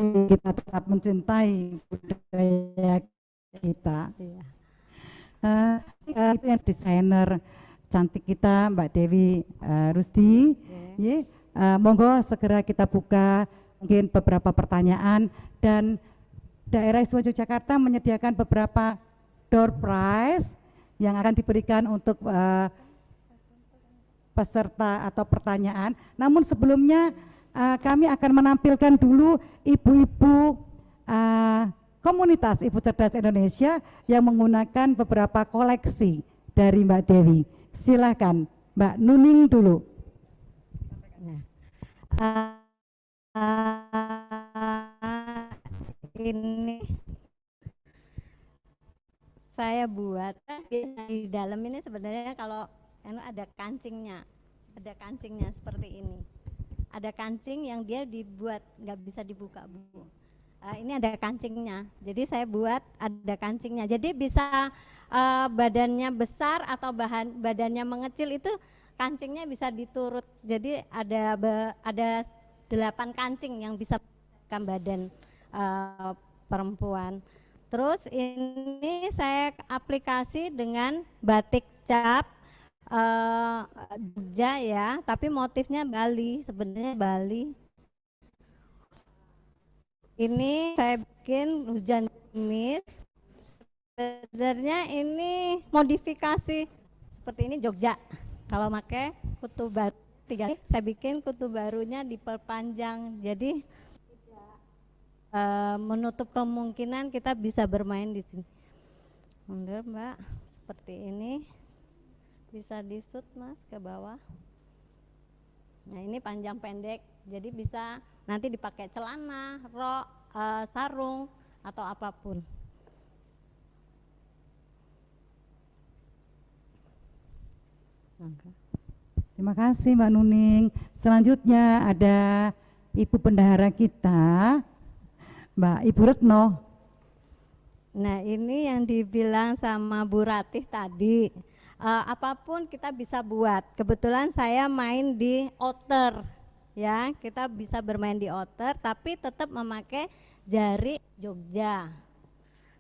Kita tetap mencintai budaya kita. Iya. Itu yang desainer cantik kita Mbak Dewi Rusdi. Yeah. Monggo segera kita buka mungkin beberapa pertanyaan, dan Daerah Istimewa Yogyakarta menyediakan beberapa door prize yang akan diberikan untuk peserta atau pertanyaan. Namun sebelumnya kami akan menampilkan dulu ibu-ibu komunitas Ibu Cerdas Indonesia yang menggunakan beberapa koleksi dari Mbak Dewi. Silakan Mbak Nuning dulu. Nah, ini saya buat di dalam ini sebenarnya kalau ada kancingnya seperti ini. Ada kancing yang dia dibuat nggak bisa dibuka, Bu. Ini ada kancingnya, jadi saya buat ada kancingnya. Jadi bisa badannya besar atau badannya mengecil itu kancingnya bisa diturut. Jadi ada 8 kancing yang bisa badan perempuan. Terus ini saya aplikasi dengan batik cap Jogja ya, tapi motifnya Bali, sebenarnya Bali. Ini saya bikin hujan gerimis. Sebenarnya ini modifikasi seperti ini Jogja. Kalau pakai kutu baru, saya bikin kutu barunya diperpanjang. Jadi menutup kemungkinan kita bisa bermain di sini. Benar, Mbak, seperti ini. Bisa disut, Mas, ke bawah. Nah, ini panjang pendek, jadi bisa nanti dipakai celana, rok, sarung, atau apapun. Terima kasih Mbak Nuning. Selanjutnya ada Ibu Bendahara kita, Mbak Ibu Retno. Nah, ini yang dibilang sama Bu Ratih tadi. Apapun kita bisa buat. Kebetulan saya main di outer, ya, kita bisa bermain di outer, tapi tetap memakai jari Jogja.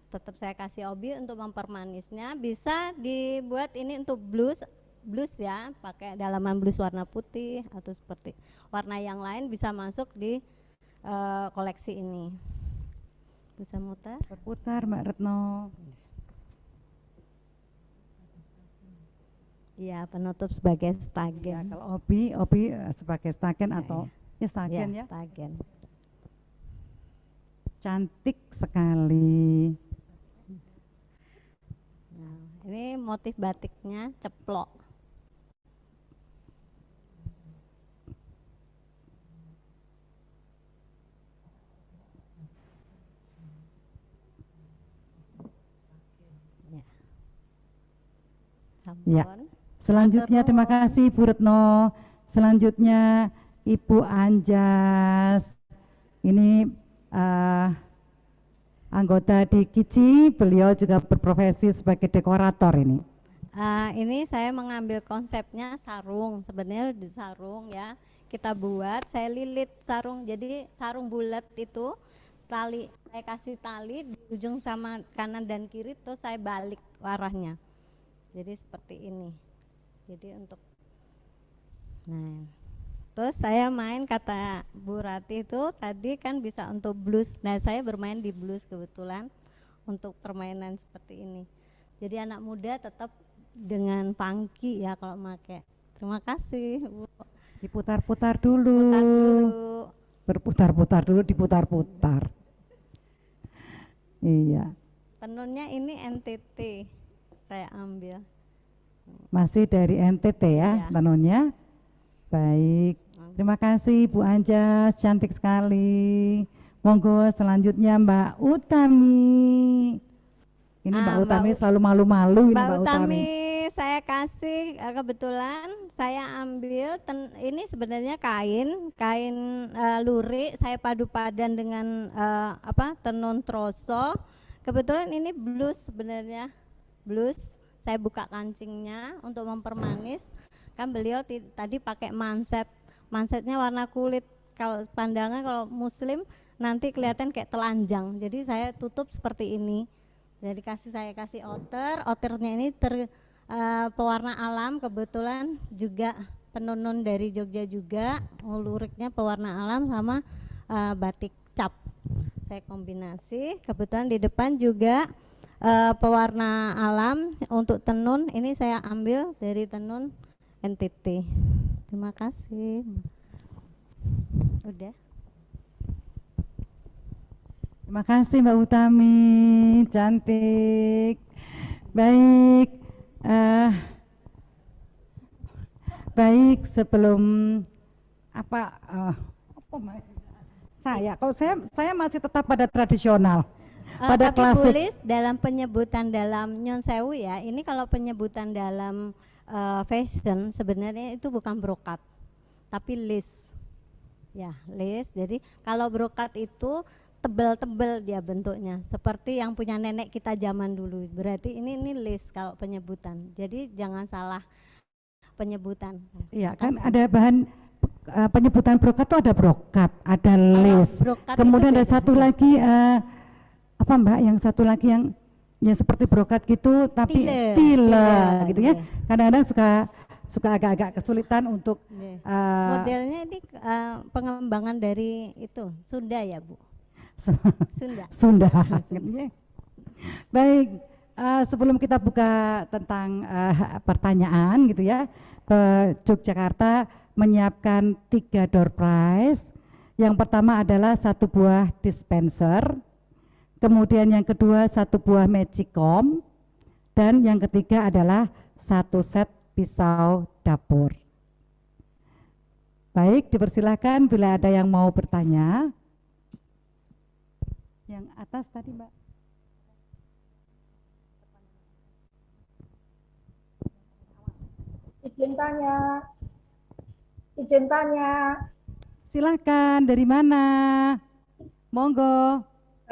Tetap saya kasih obi untuk mempermanisnya. Bisa dibuat ini untuk blus ya, pakai dalaman blus warna putih atau seperti warna yang lain bisa masuk di koleksi ini. Bisa muter? Berputar Mbak Retno. Iya, penutup sebagai stagen. Ya, kalau obi sebagai stagen atau ya stagen ya. Stagen. Cantik sekali. Nah, ini motif batiknya ceplok. Ya. Selanjutnya terima kasih Bu Retno. Selanjutnya Ibu Anjas. Ini anggota di KICI, beliau juga berprofesi sebagai dekorator ini. Ini saya mengambil konsepnya sarung, sebenarnya di sarung ya. Kita buat, saya lilit sarung, jadi sarung bulat itu tali, saya kasih tali di ujung sama kanan dan kiri, terus saya balik arahnya. Jadi seperti ini. Jadi untuk, nah, terus saya main kata Bu Ratih itu tadi kan bisa untuk blues. Nah, saya bermain di blues kebetulan untuk permainan seperti ini. Jadi anak muda tetap dengan funky ya kalau pakai. Terima kasih, Bu. Diputar-putar dulu. Putar dulu. Berputar-putar dulu, diputar-putar. Iya. Tenunnya ini NTT saya ambil. Masih dari NTT ya, tenunnya. Baik. Terima kasih Bu Anjas, cantik sekali. Monggo selanjutnya Mbak Utami. Ini Mbak Utami selalu malu-malu ini Mbak Utami. Saya kasih kebetulan saya ambil ini sebenarnya kain lurik, saya padu padan dengan tenun troso. Kebetulan ini blus sebenarnya, blus. Saya buka kancingnya untuk mempermanis. Kan beliau tadi pakai mansetnya warna kulit. Kalau pandangan kalau muslim nanti kelihatan kayak telanjang. Jadi saya tutup seperti ini. Jadi saya kasih outernya ini pewarna alam, kebetulan juga penenun dari Jogja juga, luriknya pewarna alam sama batik cap. Saya kombinasi. Kebetulan di depan juga pewarna alam untuk tenun, ini saya ambil dari tenun NTT. Terima kasih. Udah. Terima kasih Mbak Utami, cantik. Baik, Baik, sebelum apa kalau saya masih tetap pada tradisional, pada Tapi klasik. Bulis, dalam penyebutan dalam Nyon Sewu ya, ini kalau penyebutan dalam fashion sebenarnya itu bukan brokat, tapi lace. Ya, lace. Jadi kalau brokat itu tebel-tebel dia bentuknya, seperti yang punya nenek kita zaman dulu. Berarti ini lace kalau penyebutan. Jadi jangan salah penyebutan. Iya kan ada bahan penyebutan brokat itu ada brokat, ada lace. Brokat Kemudian itu ada beda. satu lagi apa Mbak? Yang satu lagi yang seperti brokat gitu tapi Tiller. tiller gitu ya. Iya. Kadang-kadang suka agak-agak kesulitan untuk Iya. eh, Modelnya ini pengembangan dari itu Sunda ya Bu? Sunda. Sunda. Gitu ya. Baik, sebelum kita buka tentang pertanyaan gitu ya, Yogyakarta menyiapkan 3 door prize. Yang pertama adalah 1 buah dispenser, kemudian yang kedua 1 buah magicom, dan yang ketiga adalah 1 set pisau dapur. Baik, dipersilahkan bila ada yang mau bertanya. Yang atas tadi Mbak. Izin tanya, Silakan, dari mana? Monggo.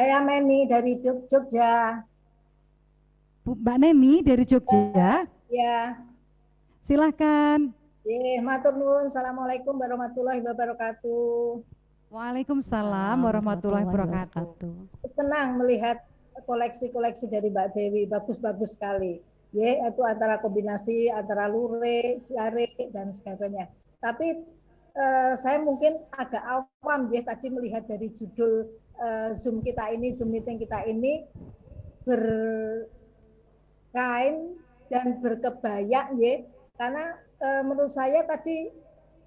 saya Meni dari Jogja. Mbak Neni dari Jogja. Ya, Silakan. matur nuwun. Assalamualaikum warahmatullahi wabarakatuh. Waalaikumsalam warahmatullahi wabarakatuh. Senang melihat koleksi-koleksi dari Mbak Dewi, bagus-bagus sekali. Itu antara kombinasi antara lurik, jarik dan sebagainya. Tapi saya mungkin agak awam tadi melihat dari judul Zoom meeting kita ini berkain dan berkebaya karena menurut saya tadi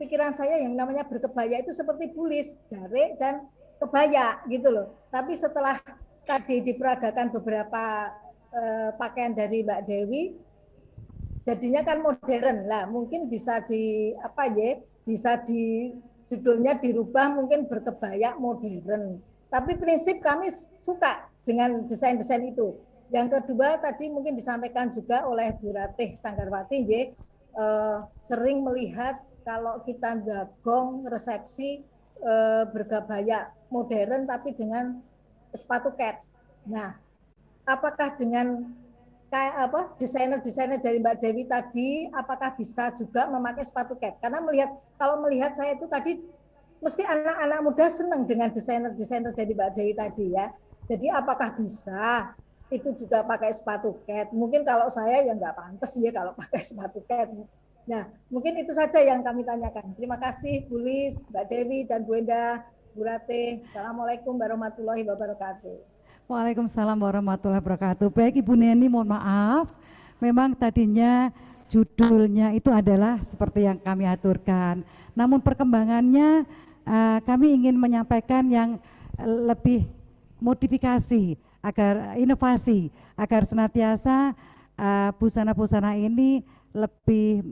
pikiran saya yang namanya berkebaya itu seperti bulis, jarik dan kebaya gitu loh. Tapi setelah tadi diperagakan beberapa pakaian dari Mbak Dewi, jadinya kan modern lah. Mungkin bisa bisa di judulnya dirubah mungkin berkebaya modern. Tapi prinsip kami suka dengan desain-desain itu. Yang kedua tadi mungkin disampaikan juga oleh Bu Ratih Sanggarwati, sering melihat kalau kita jagong resepsi berkebaya modern tapi dengan sepatu kets. Nah, apakah dengan desainer-desainer dari Mbak Dewi tadi, apakah bisa juga memakai sepatu kets? Karena kalau melihat saya itu tadi, mesti anak-anak muda senang dengan desainer-desainer dari Mbak Dewi tadi ya. Jadi apakah bisa itu juga pakai sepatu kets? Mungkin kalau saya ya nggak pantas kalau pakai sepatu kets. Nah, mungkin itu saja yang kami tanyakan. Terima kasih Bu Lis, Mbak Dewi, dan Bu Endah, Bu Ratih. Assalamualaikum warahmatullahi wabarakatuh. Waalaikumsalam warahmatullahi wabarakatuh. Baik Ibu Neni, mohon maaf. Memang tadinya judulnya itu adalah seperti yang kami aturkan. Namun perkembangannya kami ingin menyampaikan yang lebih modifikasi, agar inovasi, agar senantiasa busana-busana ini lebih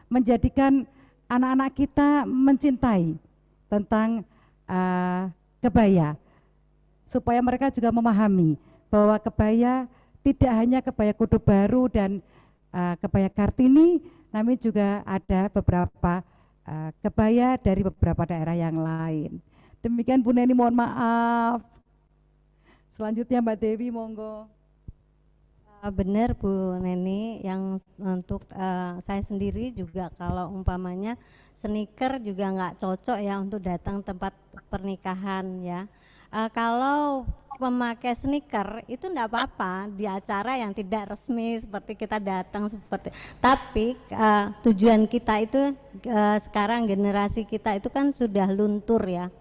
menjadikan anak-anak kita mencintai tentang kebaya, supaya mereka juga memahami bahwa kebaya tidak hanya kebaya Kudu Baru dan kebaya Kartini, namun juga ada beberapa kebaya dari beberapa daerah yang lain. Demikian Bu Neni, mohon maaf. Selanjutnya Mbak Dewi, monggo. Benar Bu Neni, yang untuk saya sendiri juga kalau umpamanya sneaker juga nggak cocok ya untuk datang tempat pernikahan ya. Kalau memakai sneaker itu enggak apa-apa di acara yang tidak resmi seperti kita datang tapi tujuan kita itu sekarang generasi kita itu kan sudah luntur ya,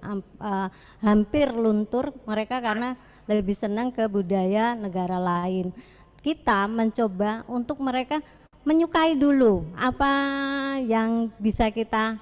hampir luntur mereka karena lebih senang ke budaya negara lain. Kita mencoba untuk mereka menyukai dulu apa yang bisa kita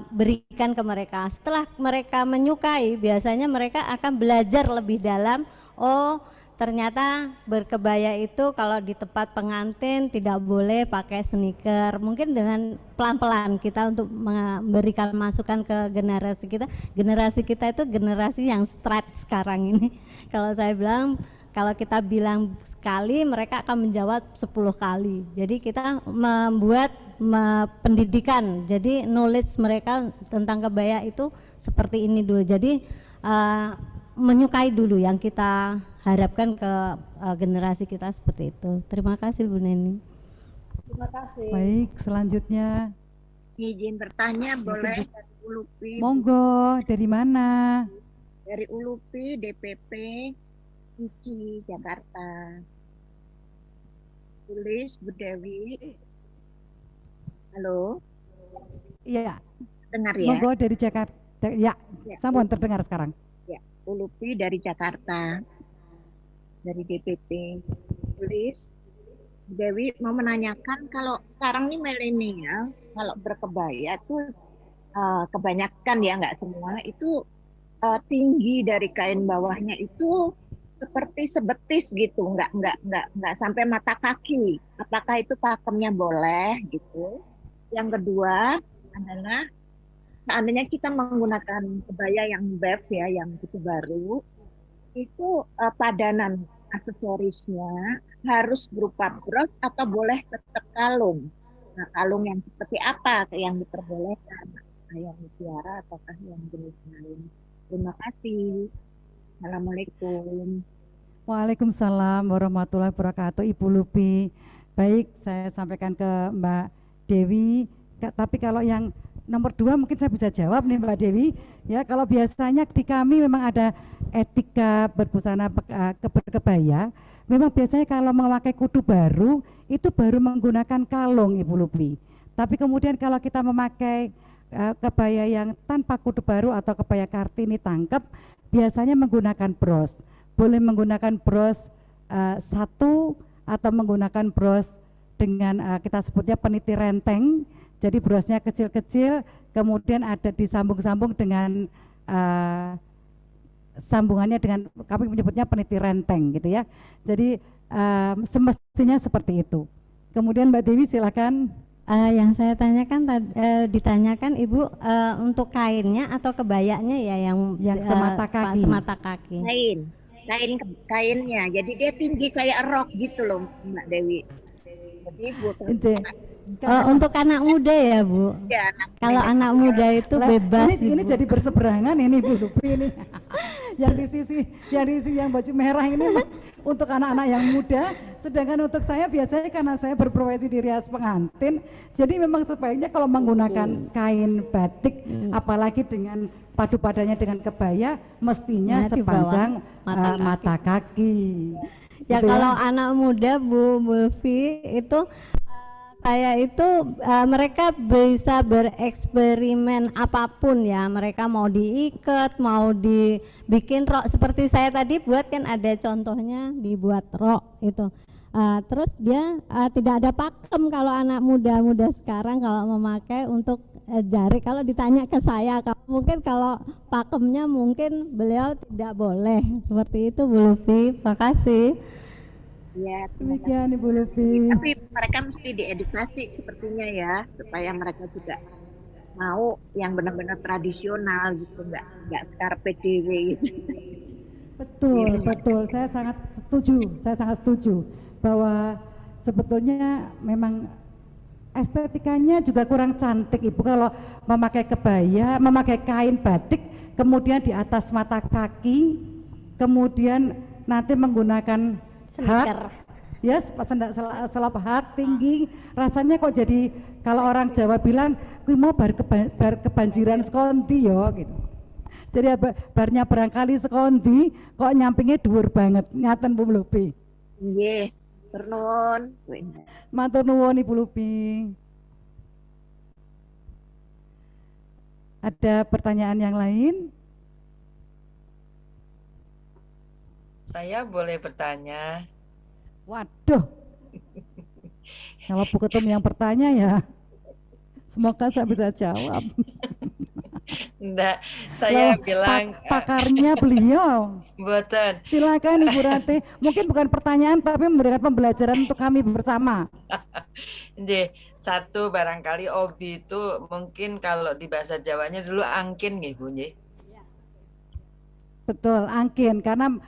berikan ke mereka. Setelah mereka menyukai, biasanya mereka akan belajar lebih dalam. Oh, ternyata berkebaya itu kalau di tempat pengantin tidak boleh pakai sneaker. Mungkin dengan pelan-pelan kita untuk memberikan masukan ke generasi kita. Generasi kita itu generasi yang straight sekarang ini. Kalau saya bilang, kalau kita bilang sekali, mereka akan menjawab 10 kali. Jadi kita membuat pendidikan, jadi knowledge mereka tentang kebaya itu seperti ini dulu. Jadi menyukai dulu yang kita harapkan ke generasi kita seperti itu. Terima kasih Bu Neni. Terima kasih. Baik, selanjutnya Izin bertanya boleh dari Ulupi? monggo, dari mana? Dari Ulupi, DPP, Uci, Jakarta. Tulis Bu Dewi. Halo, Iya, dengar ya? monggo dari Jakarta. Ya, Ya, sampun terdengar sekarang. Ulupi dari Jakarta, dari DPP. Tulis, Bu Dewi mau menanyakan kalau sekarang nih milenial, kalau berkebaya tuh kebanyakan ya, nggak semua, itu tinggi dari kain bawahnya itu seperti sebetis gitu, nggak sampai mata kaki. Apakah itu pakemnya boleh gitu? Yang kedua adalah seandainya kita menggunakan kebaya yang bev ya, yang itu baru, itu padanan aksesorisnya harus berupa bros atau boleh tetap kalung. Nah, kalung yang seperti apa yang diperbolehkan? Yang mutiara ataukah yang jenis lain? Terima kasih. Assalamualaikum. Waalaikumsalam warahmatullahi wabarakatuh, Ibu Lupi. Baik, saya sampaikan ke Mbak Dewi. Tapi kalau yang nomor 2 mungkin saya bisa jawab nih Mbak Dewi. Ya, kalau biasanya di kami memang ada etika berbusana berkebaya. Memang biasanya kalau memakai kudu baru itu baru menggunakan kalung, Ibu Lupi. Tapi kemudian kalau kita memakai kebaya yang tanpa kudu baru atau kebaya Kartini tangkep, biasanya menggunakan bros. Boleh menggunakan bros satu atau menggunakan bros dengan kita sebutnya peniti renteng. Jadi brosnya kecil-kecil, kemudian ada disambung-sambung dengan sambungannya dengan kami menyebutnya peniti renteng gitu ya. Jadi semestinya seperti itu. Kemudian Mbak Dewi silakan. Yang saya tanyakan ditanyakan Ibu untuk kainnya atau kebayanya ya yang semata kaki. Semata kaki. Kainnya. Jadi dia tinggi kayak rok gitu loh Mbak Dewi. Jadi untuk anak muda ya Bu. Ya, kalau anak muda itu bebas. Ini jadi berseberangan ini Bu Lupi ini. yang di sisi yang baju merah ini untuk anak-anak yang muda, sedangkan untuk saya biasanya karena saya berprofesi di rias pengantin, jadi memang sebaiknya kalau menggunakan kain batik, apalagi dengan padu padanya dengan kebaya, mestinya sepanjang mata kaki. Ya gitu kalau anak muda Bu Mulfi itu saya itu mereka bisa bereksperimen apapun ya, mereka mau diikat, mau dibikin rok seperti saya tadi buat kan ada contohnya dibuat rok itu. Terus dia tidak ada pakem kalau anak muda-muda sekarang kalau memakai untuk jari. Kalau ditanya ke saya, mungkin kalau pakemnya mungkin beliau tidak boleh seperti itu Bu Lupi. Terima kasih. Ya, demikian Ibu Lupi. Tapi mereka mesti diedukasi sepertinya ya, supaya mereka juga mau yang benar-benar tradisional gitu, nggak skarpe dewe gitu. Betul. Saya sangat setuju bahwa sebetulnya memang estetikanya juga kurang cantik Ibu kalau memakai kebaya, memakai kain batik, kemudian di atas mata kaki, kemudian nanti menggunakan hak, selap hak tinggi, rasanya kok jadi kalau orang Jawa bilang, kui mau bar kebanjiran sekondi yo gitu. Jadi barnya barangkali sekondi, kok nyampingnya dhuwur banget, ngaten Bu Lupi. Nggih, turun. Matur nuwun Ibu Lupi. Ada pertanyaan yang lain? Saya boleh bertanya? Waduh, kalau Bu Ketum yang bertanya ya, semoga saya bisa jawab. Enggak, saya Loh, bilang pakarnya beliau. betul. Silakan Ibu Ratih. Mungkin bukan pertanyaan tapi memberikan pembelajaran untuk kami bersama. Jadi satu barangkali obi itu mungkin kalau di bahasa Jawanya dulu angkin nggih Bu nggih. Betul, angkin karena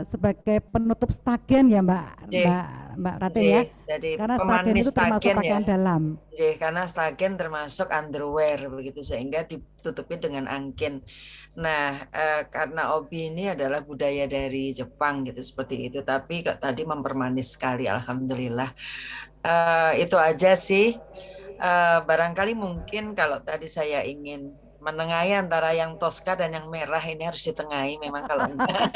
sebagai penutup stagen ya Mbak Ratih ya. Jadi Karena stagen pemanis itu termasuk stagen ya. pakaian dalam. Jadi karena stagen termasuk underwear begitu sehingga ditutupi dengan angkin. Nah, karena obi ini adalah budaya dari Jepang gitu seperti itu. Tapi kok tadi mempermanis sekali, alhamdulillah. Itu aja sih. Barangkali mungkin kalau tadi saya ingin menengahi antara yang Tosca dan yang merah ini harus ditengahi memang kalau enggak.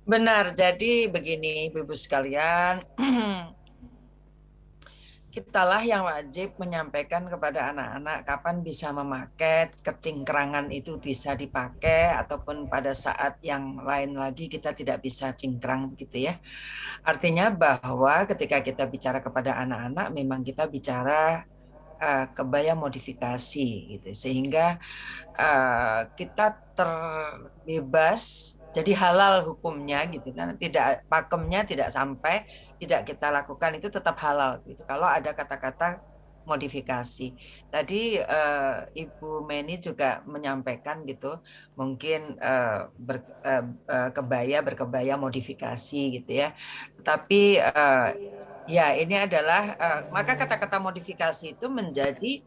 Benar, jadi begini Ibu sekalian, kitalah yang wajib menyampaikan kepada anak-anak kapan bisa memakai, kecingkrangan itu bisa dipakai, ataupun pada saat yang lain lagi kita tidak bisa cingkrang begitu ya. Artinya bahwa ketika kita bicara kepada anak-anak memang kita bicara kebaya modifikasi gitu, sehingga kita terbebas, jadi halal hukumnya gitu kan, tidak pakemnya tidak sampai tidak kita lakukan itu tetap halal gitu. Kalau ada kata-kata modifikasi. Tadi Ibu Meni juga menyampaikan gitu, mungkin berkebaya modifikasi gitu ya. Tapi ya ini adalah maka kata-kata modifikasi itu menjadi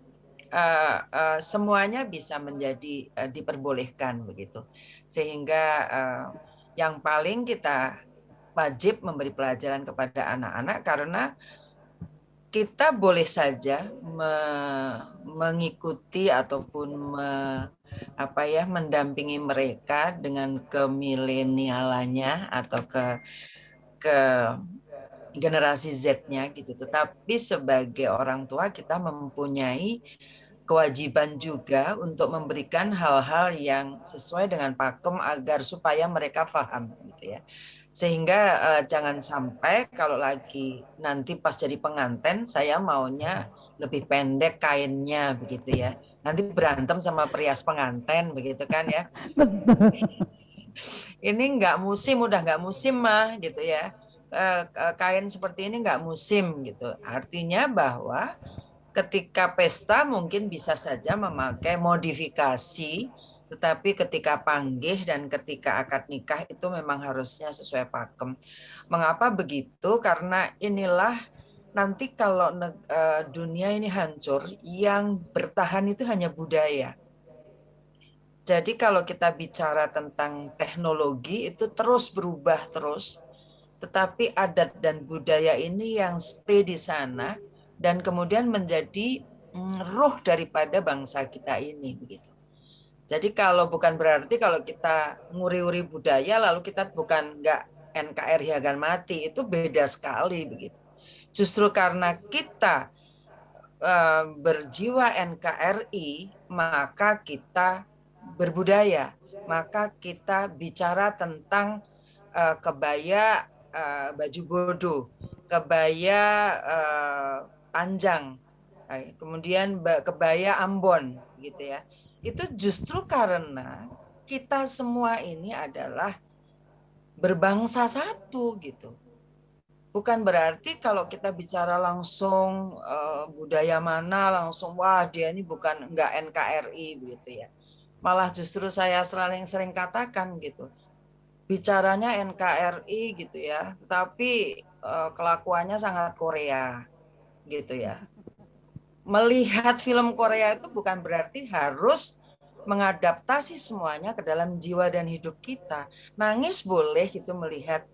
semuanya bisa menjadi diperbolehkan begitu, sehingga yang paling kita wajib memberi pelajaran kepada anak-anak karena kita boleh saja mengikuti ataupun mendampingi mereka dengan kemilenialannya atau ke generasi Z-nya gitu. Tetapi sebagai orang tua kita mempunyai kewajiban juga untuk memberikan hal-hal yang sesuai dengan pakem agar supaya mereka paham gitu ya. Sehingga jangan sampai kalau lagi nanti pas jadi pengantin saya maunya lebih pendek kainnya begitu ya. Nanti berantem sama perias pengantin begitu kan ya. Ini nggak musim, udah nggak musim mah gitu ya. Kain seperti ini nggak musim gitu. Artinya bahwa ketika pesta mungkin bisa saja memakai modifikasi, tetapi ketika panggih dan ketika akad nikah itu memang harusnya sesuai pakem. Mengapa begitu? Karena inilah nanti kalau dunia ini hancur, yang bertahan itu hanya budaya. Jadi kalau kita bicara tentang teknologi itu terus berubah terus, tetapi adat dan budaya ini yang stay di sana dan kemudian menjadi ruh daripada bangsa kita ini begitu. Jadi kalau bukan berarti kalau kita nguri-uri budaya lalu kita bukan nggak NKRI harga mati, itu beda sekali begitu. Justru karena kita berjiwa NKRI maka kita berbudaya, maka kita bicara tentang kebaya baju bodo, kebaya panjang, kemudian kebaya Ambon gitu ya. Itu justru karena kita semua ini adalah berbangsa satu gitu. Bukan berarti kalau kita bicara langsung budaya mana langsung wah dia ini bukan enggak NKRI begitu ya. Malah justru saya sering katakan gitu. Bicaranya NKRI gitu ya, tapi kelakuannya sangat Korea gitu ya. Melihat film Korea itu bukan berarti harus mengadaptasi semuanya ke dalam jiwa dan hidup kita. Nangis boleh gitu melihat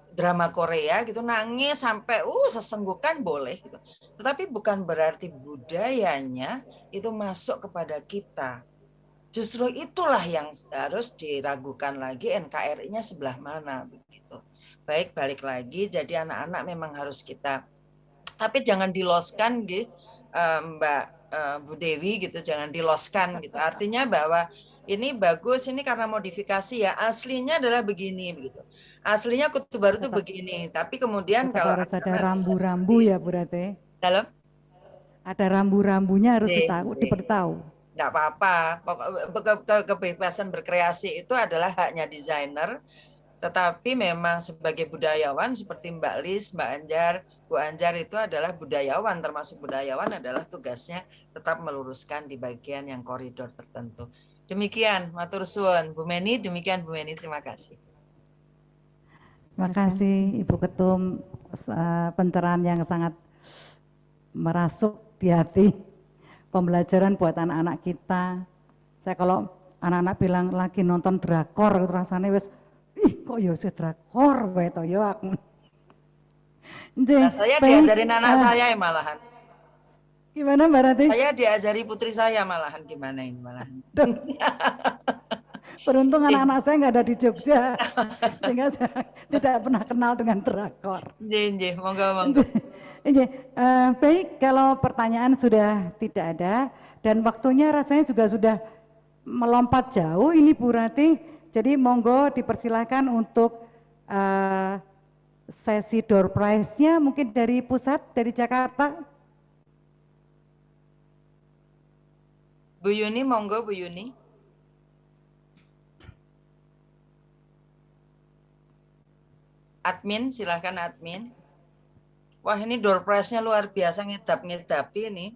drama Korea gitu, nangis sampai sesenggukan boleh gitu. Tetapi bukan berarti budayanya itu masuk kepada kita. Justru itulah yang harus diragukan lagi NKRI-nya sebelah mana begitu. Baik, balik lagi, jadi anak-anak memang harus kita, tapi jangan diloskan gitu, Mbak Bu Dewi gitu, jangan diloskan gitu. Artinya bahwa ini bagus, ini karena modifikasi ya, aslinya adalah begini begitu. Aslinya kutu baru tuh begini, tapi kemudian kalau harus ada rambu-rambu ya Bu Ratih. dalam Ada rambu-rambunya harus J, J. diberitahu. Enggak apa-apa. Kebebasan berkreasi itu adalah haknya desainer, tetapi memang sebagai budayawan seperti Mbak Lis, Mbak Anjar, Bu Anjar itu adalah budayawan, termasuk budayawan adalah tugasnya tetap meluruskan di bagian yang koridor tertentu. Demikian, matur suwun. Bu Meni, demikian Bu Meni, terima kasih. Terima kasih Ibu Ketum, pencerahan yang sangat merasuk di hati, pembelajaran buat anak-anak kita. Saya kalau anak-anak bilang lagi nonton drakor, rasanya wes, ih kok ya si drakor, wae to ya aku. Nah, saya diajarin anak saya malahan. Gimana Mbak Rati? Saya diajari putri saya malahan, gimana ini malahan. Beruntung anak-anak saya nggak ada di Jogja, sehingga saya tidak pernah kenal dengan drakor. Nggih, monggo. Baik, kalau pertanyaan sudah tidak ada dan waktunya rasanya juga sudah melompat jauh ini Bu Rati, jadi monggo dipersilakan untuk sesi door prize-nya mungkin dari pusat, dari Jakarta. Bu Yuni, monggo Bu Yuni. Admin, silahkan admin. Wah ini door prize-nya luar biasa, ngedap-ngedapi ini.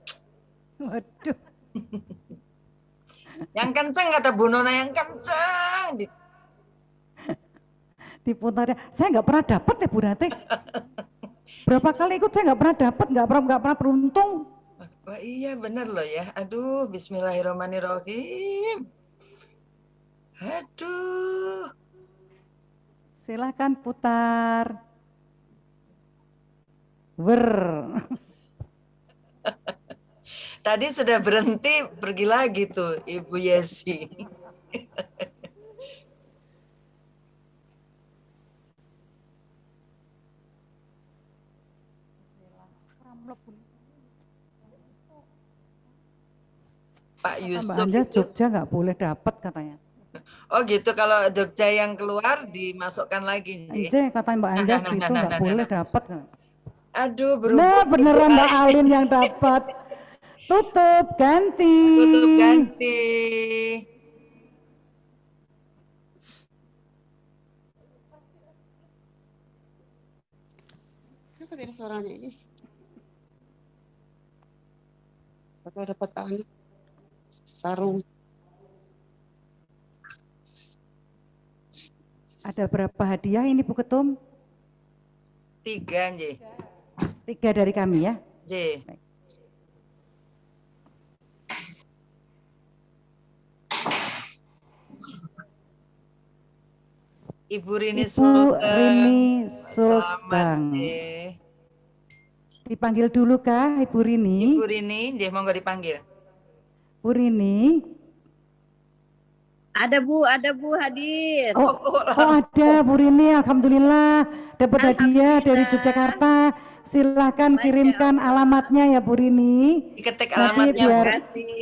Waduh. Yang kenceng kata Bu Nona, yang kenceng. Diputarnya, saya nggak pernah dapat ya Bu Rati. Berapa kali ikut saya nggak pernah dapat, nggak pernah beruntung. Wah iya bener loh ya. Aduh, bismillahirrahmanirrahim. Aduh. Silahkan putar. Tadi sudah berhenti, pergi lagi tuh Ibu Yesi. Pak Yusuf. Mbak Anja Jogja nggak boleh dapat katanya. Oh gitu, kalau Jogja yang keluar dimasukkan lagi. Anja katanya Mbak Anja itu nggak boleh dapat. Aduh, Nah beneran Mbak Alin yang dapat. Tutup ganti. Tutup ganti. Apa tidak suaranya ini? Atau dapat sarung. Ada berapa hadiah ini Bu Ketum? 3, J. 3 dari kami ya. J. Ibu Rini Sultan. Selamat, J. Dipanggil dulu kah Ibu Rini? Ibu Rini, J, monggo dipanggil. Bu Rini. Ada Bu hadir. Oh ada Bu Rini, alhamdulillah dapat hadiah dari Yogyakarta. Silahkan kirimkan alamatnya ya Bu Rini. Diketik Nanti alamatnya. biar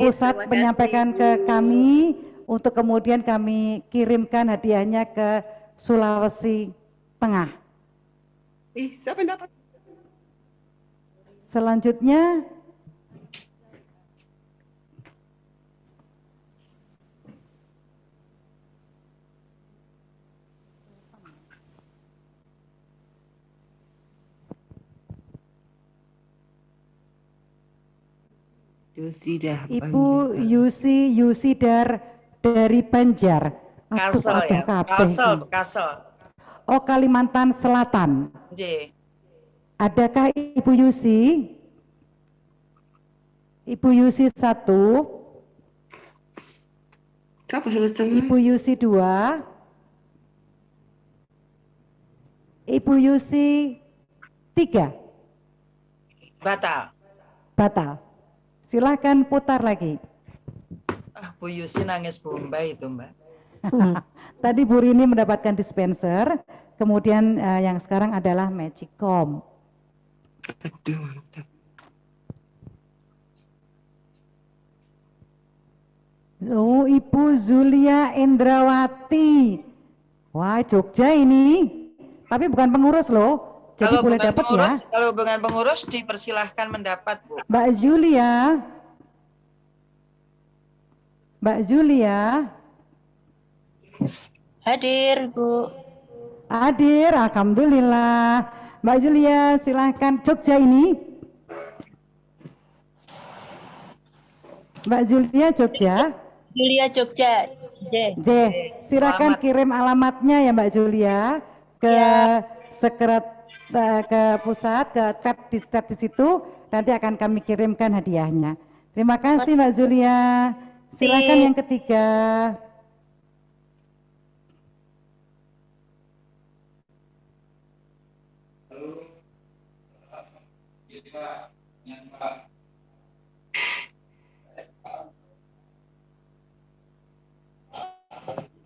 pusat menyampaikan ke kami untuk kemudian kami kirimkan hadiahnya ke Sulawesi Tengah. Siapa yang dapat? Selanjutnya Ibu Yusidar dari Banjar. Kasel. Oh Kalimantan Selatan. J. Adakah Ibu Yusi? Ibu Yusi 1. Ibu Yusi 2. Ibu Yusi 3. Batal. Silakan putar lagi. Bu Yusi nangis bombay itu Mbak. Tadi Bu Rini mendapatkan dispenser, kemudian yang sekarang adalah Magicom. Aduh, mantap. Oh, Ibu Zulia Indrawati. Wah, Jogja ini. Tapi bukan pengurus loh, Jadi Kalau boleh hubungan dapat ya. pengurus, kalau hubungan pengurus dipersilahkan mendapat, Bu. Mbak Julia. Mbak Julia. Hadir, Bu. Hadir, alhamdulillah. Mbak Julia, silahkan. Jogja ini. Mbak Julia, Jogja. Julia Jogja. J. Silakan Selamat. kirim alamatnya ya Mbak Julia ke ke pusat, ke chat di situ. Nanti akan kami kirimkan hadiahnya. Terima kasih Mbak Julia. Silakan yang ketiga.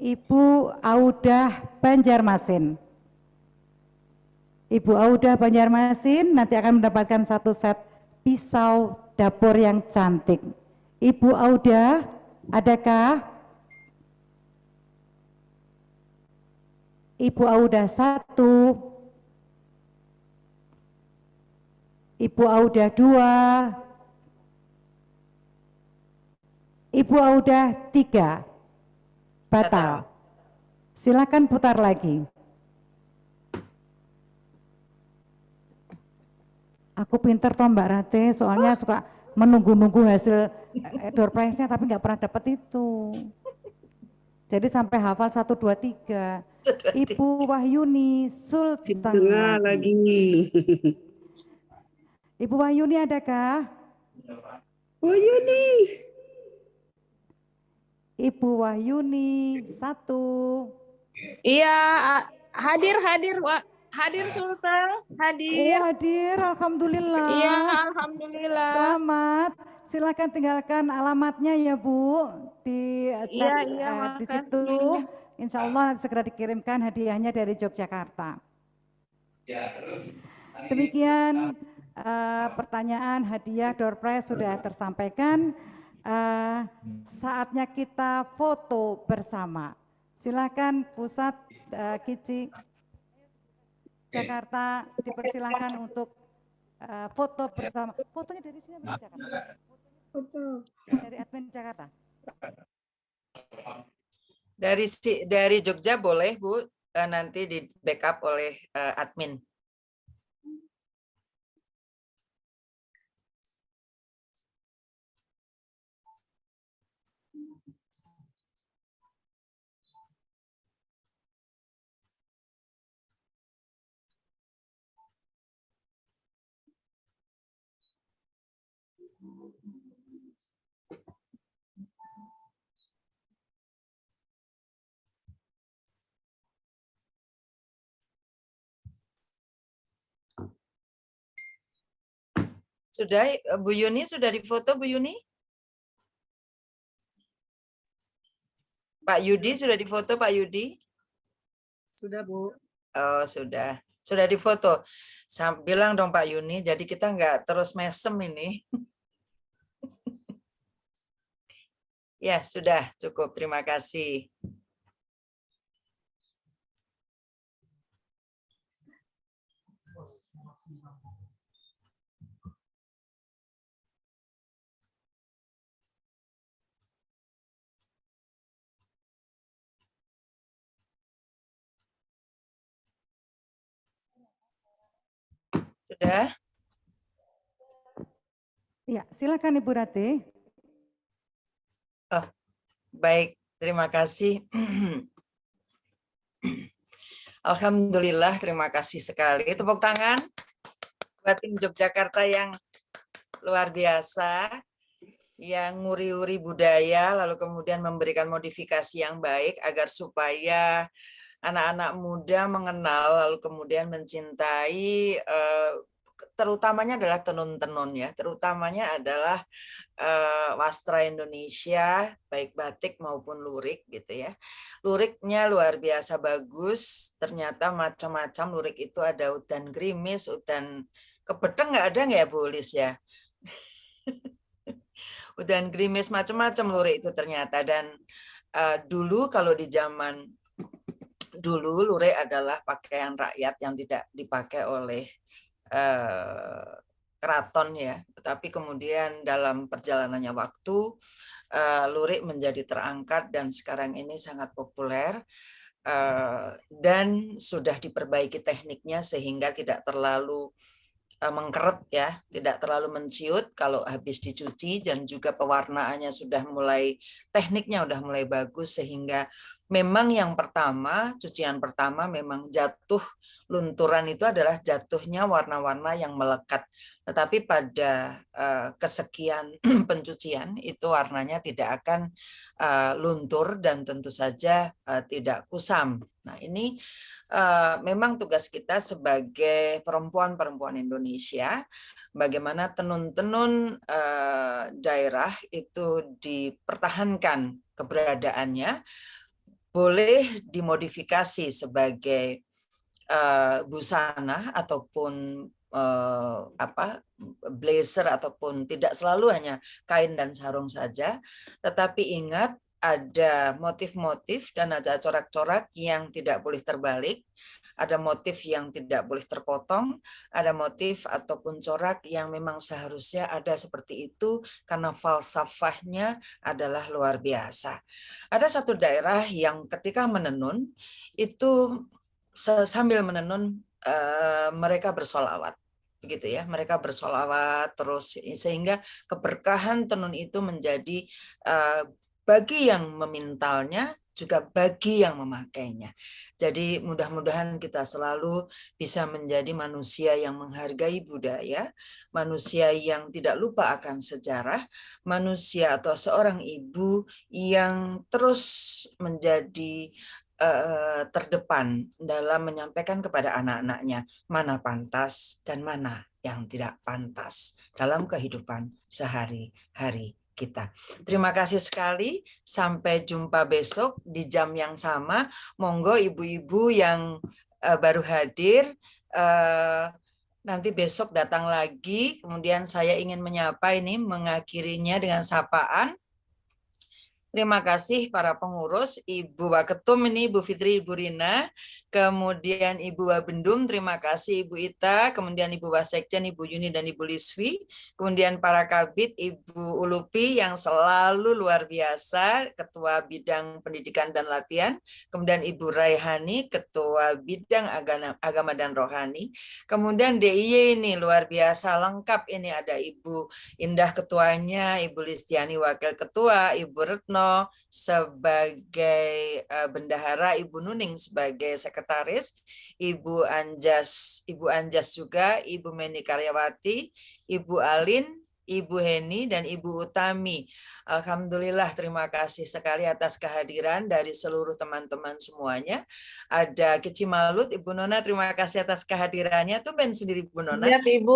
Ibu Audah Banjarmasin. Ibu Audah Banjarmasin nanti akan mendapatkan satu set pisau dapur yang cantik. Ibu Audah, adakah? Ibu Audah 1, Ibu Audah 2, Ibu Audah 3. Batal. Silakan putar lagi. Aku pinter toh Mbak Rate, soalnya suka menunggu-nunggu hasil door prize-nya tapi nggak pernah dapat itu. Jadi sampai hafal 1, 2, 3. Ibu Wahyuni Sultan lagi. Ibu Wahyuni adakah? Wahyuni. Ibu Wahyuni 1. Iya, hadir Sultan, hadir. Oh, hadir, alhamdulillah. Iya, alhamdulillah. Selamat. Silakan tinggalkan alamatnya ya Bu di chat di situ. Insya Allah nanti segera dikirimkan hadiahnya dari Yogyakarta. Demikian pertanyaan hadiah door prize sudah tersampaikan. Saatnya kita foto bersama. Silakan pusat Kici Jakarta dipersilakan untuk foto bersama. Fotonya dari sini dari Jakarta. Foto dari admin Jakarta. Dari Jogja boleh Bu, nanti di backup oleh admin. Sudah, Bu Yuni sudah difoto Bu Yuni? Pak Yudi sudah difoto Pak Yudi? Sudah Bu. Oh sudah difoto. Bilang dong Pak Yuni, jadi kita nggak terus mesem ini. Ya sudah cukup, terima kasih. Sudah? Ya, silakan Ibu Rate. Oh, baik, terima kasih. Alhamdulillah, terima kasih sekali. Tepuk tangan buat tim Yogyakarta yang luar biasa, yang nguri-uri budaya, lalu kemudian memberikan modifikasi yang baik agar supaya anak-anak muda mengenal, lalu kemudian mencintai, terutamanya adalah tenun-tenun ya, terutamanya adalah wastra Indonesia, baik batik maupun lurik gitu ya. Luriknya luar biasa bagus, ternyata macam-macam lurik itu ada udan gerimis, udan kebedeng nggak ada nggak ya Bu Lis ya? Udan gerimis macam-macam lurik itu ternyata. Dan dulu kalau di zaman dulu lurik adalah pakaian rakyat yang tidak dipakai oleh keraton ya, tetapi kemudian dalam perjalanannya waktu lurik menjadi terangkat dan sekarang ini sangat populer dan sudah diperbaiki tekniknya sehingga tidak terlalu mengkeret ya, tidak terlalu menciut kalau habis dicuci, dan juga pewarnaannya sudah mulai, tekniknya sudah mulai bagus sehingga memang yang pertama, cucian pertama memang jatuh lunturan itu adalah jatuhnya warna-warna yang melekat. Tetapi pada kesekian pencucian itu warnanya tidak akan luntur dan tentu saja tidak kusam. Nah, ini memang tugas kita sebagai perempuan-perempuan Indonesia, bagaimana tenun-tenun daerah itu dipertahankan keberadaannya, boleh dimodifikasi sebagai busana ataupun blazer, ataupun tidak selalu hanya kain dan sarung saja, tetapi ingat ada motif-motif dan ada corak-corak yang tidak boleh terbalik, ada motif yang tidak boleh terpotong, ada motif ataupun corak yang memang seharusnya ada seperti itu karena falsafahnya adalah luar biasa. Ada satu daerah yang ketika menenun itu sambil menenun mereka bersolawat, begitu ya, mereka bersolawat terus sehingga keberkahan tenun itu menjadi bagi yang memintalnya juga bagi yang memakainya. Jadi mudah-mudahan kita selalu bisa menjadi manusia yang menghargai budaya, manusia yang tidak lupa akan sejarah, manusia atau seorang ibu yang terus menjadi terdepan dalam menyampaikan kepada anak-anaknya mana pantas dan mana yang tidak pantas dalam kehidupan sehari-hari kita. Terima kasih sekali, sampai jumpa besok di jam yang sama. Monggo ibu-ibu yang baru hadir nanti besok datang lagi. Kemudian saya ingin menyapa ini, mengakhirinya dengan sapaan. Terima kasih para pengurus, Ibu Waketum ini, Ibu Fitri, Ibu Rina, kemudian Ibu Wabendum, terima kasih Ibu Ita, kemudian Ibu Wasekjen, Ibu Yuni dan Ibu Lisvi, kemudian para kabit, Ibu Ulupi yang selalu luar biasa, Ketua Bidang Pendidikan dan Latihan, kemudian Ibu Raihani, Ketua Bidang Agama dan Rohani, kemudian DIY ini luar biasa lengkap, ini ada Ibu Indah Ketuanya, Ibu Listiani Wakil Ketua, Ibu Retno sebagai bendahara, Ibu Nuning sebagai sekretaris, Ibu Anjas juga, Ibu Meni Karyawati, Ibu Alin, Ibu Heni, dan Ibu Utami. Alhamdulillah, terima kasih sekali atas kehadiran dari seluruh teman-teman semuanya. Ada Kici Malut, Ibu Nona, terima kasih atas kehadirannya. Tuh Ben sendiri Ibu Nona. Iya, Ibu,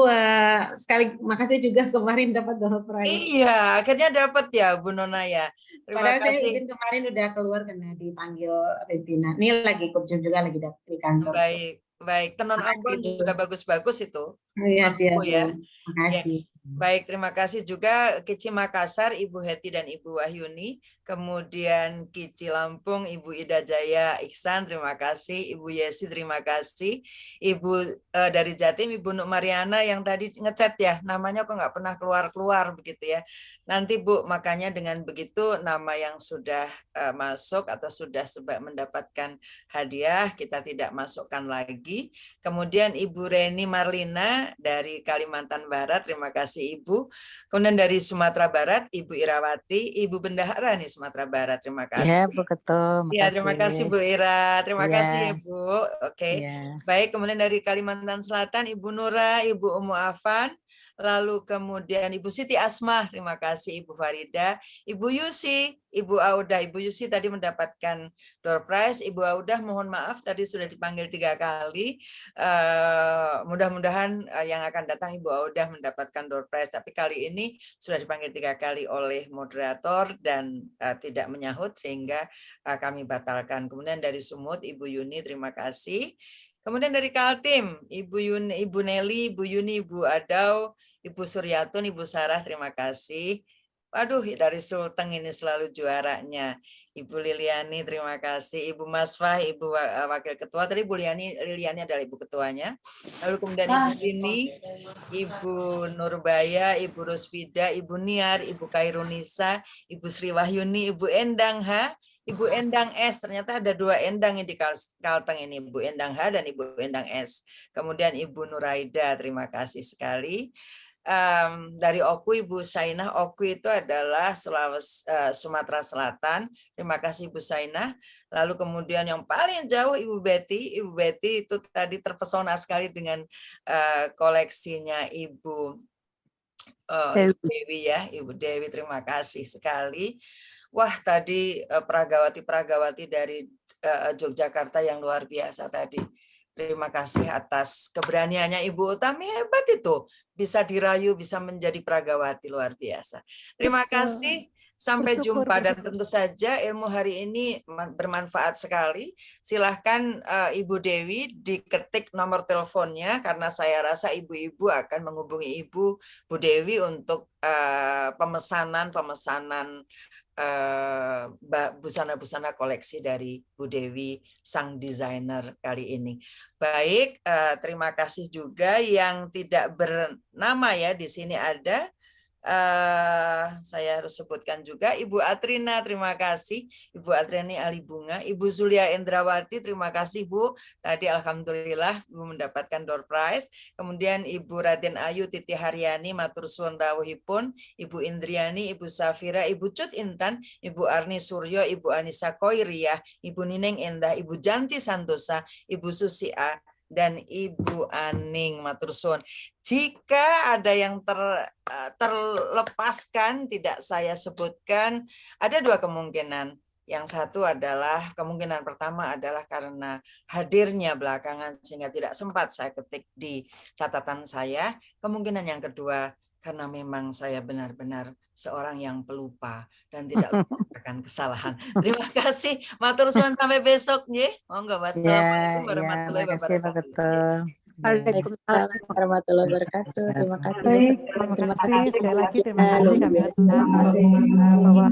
sekali makasih juga kemarin dapat door prize. Iya, akhirnya dapat ya Bu Nona ya. Terima Padahal kasih. saya izin kemarin udah keluar karena dipanggil pimpinan. Ini lagi kunjung juga lagi di kantor. Baik, baik. Tenun Ambon juga bagus-bagus itu. Iya, siap. Ya. Terima kasih. Ya. Baik, terima kasih juga Kici Makassar, Ibu Heti dan Ibu Wahyuni. Kemudian Kici Lampung, Ibu Ida Jaya Iksan, terima kasih. Ibu Yesi, terima kasih. Ibu dari Jatim, Ibu Nuk Mariana yang tadi ngechat ya, namanya kok nggak pernah keluar-keluar begitu ya. Nanti Bu, makanya dengan begitu nama yang sudah masuk atau sudah mendapatkan hadiah, kita tidak masukkan lagi. Kemudian Ibu Reni Marlina dari Kalimantan Barat, terima kasih Ibu. Kemudian dari Sumatera Barat, Ibu Irawati, Ibu Bendahara nih Sumatera Barat, terima kasih. Ya, Bu Ketum. Ya, terima kasih Bu Ira, terima kasih Ibu. Oke. Ya. Baik, kemudian dari Kalimantan Selatan, Ibu Nura, Ibu Umu Afan, lalu kemudian Ibu Siti Asmah, terima kasih Ibu Farida, Ibu Yusi, Ibu Audah. Ibu Yusi tadi mendapatkan door prize, Ibu Audah mohon maaf tadi sudah dipanggil 3 kali. Mudah-mudahan yang akan datang Ibu Audah mendapatkan door prize, tapi kali ini sudah dipanggil 3 kali oleh moderator dan tidak menyahut sehingga kami batalkan. Kemudian dari Sumut, Ibu Yuni, terima kasih. Kemudian dari Kaltim, Ibu Yuni, Ibu Nelly, Ibu Yuni, Ibu Adau, Ibu Suryatun, Ibu Sarah, terima kasih. Waduh, dari Sulteng ini selalu juaranya. Ibu Liliani, terima kasih. Ibu Masfah, Ibu Wakil Ketua. Tadi Bu Liliani adalah Ibu Ketuanya. Lalu kemudian Ibu Rini, Ibu Nurbaya, Ibu Rusfida, Ibu Niar, Ibu Kairunisa, Ibu Sri Wahyuni, Ibu Endang H, Ibu Endang S. Ternyata ada 2 Endang di Kalteng ini, Ibu Endang H dan Ibu Endang S. Kemudian Ibu Nuraida, terima kasih sekali. Dari Oku, Ibu Sainah. Oku itu adalah Sumatera Selatan. Terima kasih Ibu Sainah. Lalu kemudian yang paling jauh Ibu Betty. Ibu Betty itu tadi terpesona sekali dengan koleksinya Ibu Dewi ya. Ibu Dewi, terima kasih sekali. Wah, tadi peragawati-peragawati dari Yogyakarta yang luar biasa tadi. Terima kasih atas keberaniannya Ibu Utami, hebat itu. Bisa dirayu, bisa menjadi peragawati, luar biasa. Terima kasih. Sampai jumpa dan tentu saja ilmu hari ini bermanfaat sekali. Silahkan Ibu Dewi diketik nomor teleponnya karena saya rasa ibu-ibu akan menghubungi Ibu Bu Dewi untuk pemesanan busana-busana koleksi dari Bu Dewi, sang desainer kali ini. Baik, terima kasih juga yang tidak bernama ya, di sini ada. Saya harus sebutkan juga Ibu Atrina, terima kasih. Ibu Atrina Ali Bunga. Ibu Zulia Endrawati, terima kasih Bu. Tadi alhamdulillah Ibu mendapatkan door prize. Kemudian Ibu Raden Ayu Titi Haryani, matur suwun rawuhipun. Ibu Indriani, Ibu Safira, Ibu Cut Intan, Ibu Arni Suryo, Ibu Anissa Koiriah, Ibu Nining Endah, Ibu Janti Santosa, Ibu Susi A, dan Ibu Aning, matur suwun. Jika ada yang terlepaskan tidak saya sebutkan, ada 2 kemungkinan. Yang satu adalah kemungkinan pertama adalah karena hadirnya belakangan sehingga tidak sempat saya ketik di catatan saya. Kemungkinan yang kedua karena memang saya benar-benar seorang yang pelupa dan tidak melakukan kesalahan. Terima kasih. Matur suwun, sampai besok nggih. Monggo. Wassalamualaikum warahmatullahi wabarakatuh. Waalaikumsalam warahmatullahi wabarakatuh. Terima kasih. Baik, terima kasih sekali lagi. Terima kasih kami ucapkan bahwa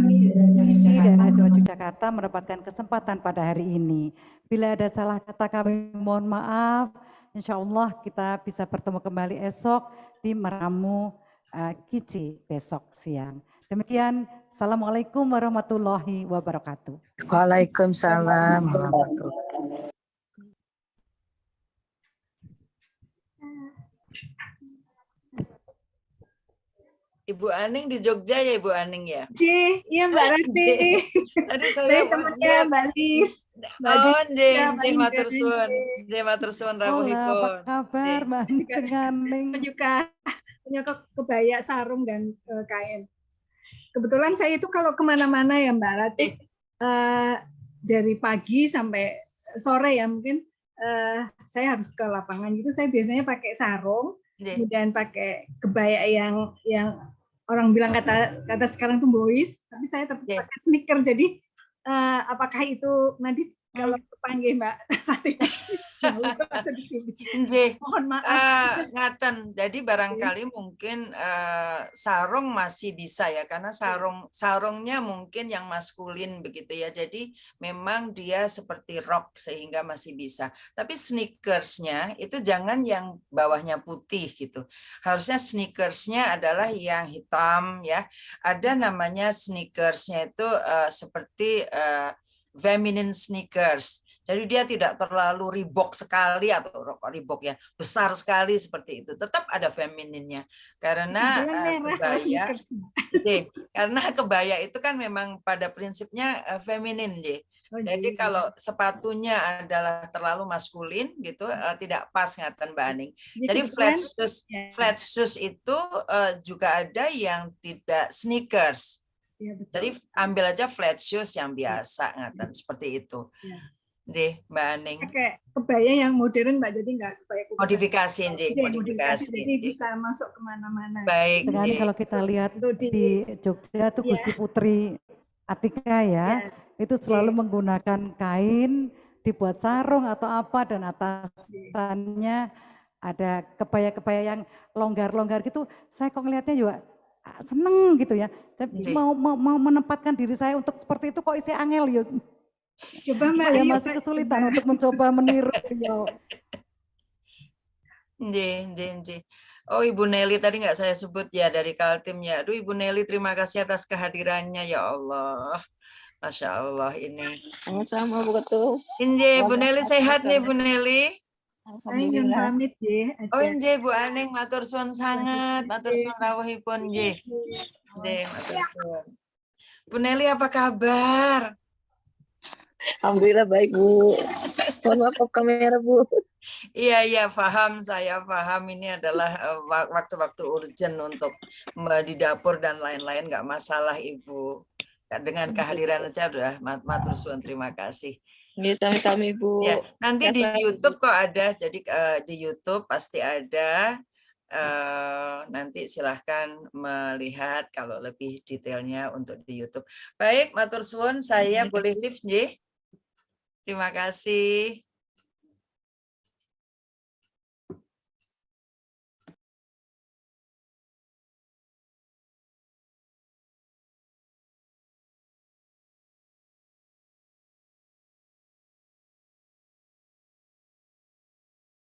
Cici dan SMA Yogyakarta mendapatkan kesempatan pada hari ini. Bila ada salah kata kami mohon maaf. Insya Allah kita bisa bertemu kembali esok di Meramu Kici besok siang. Demikian, Assalamualaikum warahmatullahi wabarakatuh. Waalaikumsalam warahmatullahi wabarakatuh. Ibu Aning di Jogja ya, Ibu Aning ya? Iya Mbak Rati. Tadi Saya temannya Mbak Lis. Oh, nggih, matur suwun. Nggih, matur suwun rawuhipun. Apa kabar Mbak Aning? Penyuka kebaya, sarung, dan kain. Kebetulan saya itu kalau kemana-mana ya Mbak Rati, dari pagi sampai sore ya mungkin saya harus ke lapangan gitu. Saya biasanya pakai sarung, kemudian pakai kebaya yang orang bilang kata sekarang tuh boys, tapi saya tetap pakai sneaker. Jadi apakah itu nanti kalau kepanggih Mbak jauh atau di sini? Mohon maaf. Ngaten. Jadi barangkali mungkin sarung masih bisa ya, karena sarungnya mungkin yang maskulin begitu ya. Jadi memang dia seperti rok sehingga masih bisa. Tapi sneakersnya itu jangan yang bawahnya putih gitu. Harusnya sneakersnya adalah yang hitam ya. Ada namanya sneakersnya itu seperti feminine sneakers. Jadi dia tidak terlalu Reebok sekali atau Reebok ya besar sekali seperti itu. Tetap ada femininnya karena kebaya. Karena kebaya itu kan memang pada prinsipnya feminin deh. Jadi kalau sepatunya adalah terlalu maskulin gitu tidak pas ngaten Mbak Aning. Jadi flat shoes itu juga ada yang tidak sneakers. Ya, jadi ambil aja flat shoes yang biasa ngaten seperti itu. Ya. Deh Mbak Aning. Kayak kebaya yang modern Mbak, jadi nggak kebaya modifikasi, modifikasi. Jadi bisa masuk kemana-mana. Baik. Sekarang kalau kita lihat di Jogja tuh Gusti Putri Atika ya, itu selalu menggunakan kain dibuat sarung atau apa dan atasannya ada kebaya-kebaya yang longgar-longgar gitu. Saya kok ngelihatnya juga seneng gitu ya. Nggih. Mau menempatkan diri saya untuk seperti itu kok isih angel ya. Coba Mbak, Saya yuk, masih Mbak, kesulitan coba. untuk mencoba meniru beliau. Nggih. Oh, Ibu Nelly tadi nggak saya sebut ya dari Kaltim ya. Aduh, Ibu Nelly terima kasih atas kehadirannya ya Allah. Masya Allah ini. Sama-sama Bu Ketua. Inje, Bu Semoga Nelly sehat nih Bu Nelly. Saya ingin Alhamdulillah. pamit ya. Oh inje Bu Aning matur suwun sangat, matur suwun rawuhipun nggih. Nggih, matur suwun. Bu Nelly apa kabar? Alhamdulillah baik Bu. Mohon maaf off kamera Bu. Iya, paham, saya paham ini adalah waktu-waktu urgent untuk di dapur dan lain-lain, nggak masalah Ibu. Dengan kehadiran aja udah matur suwun, terima kasih. Nggih, sami-sami Bu. Ya, nanti di Sehat. YouTube kok ada, jadi di YouTube pasti ada. Nanti silahkan melihat kalau lebih detailnya untuk di YouTube. Baik, matur suwun, saya boleh live nggih. Terima kasih.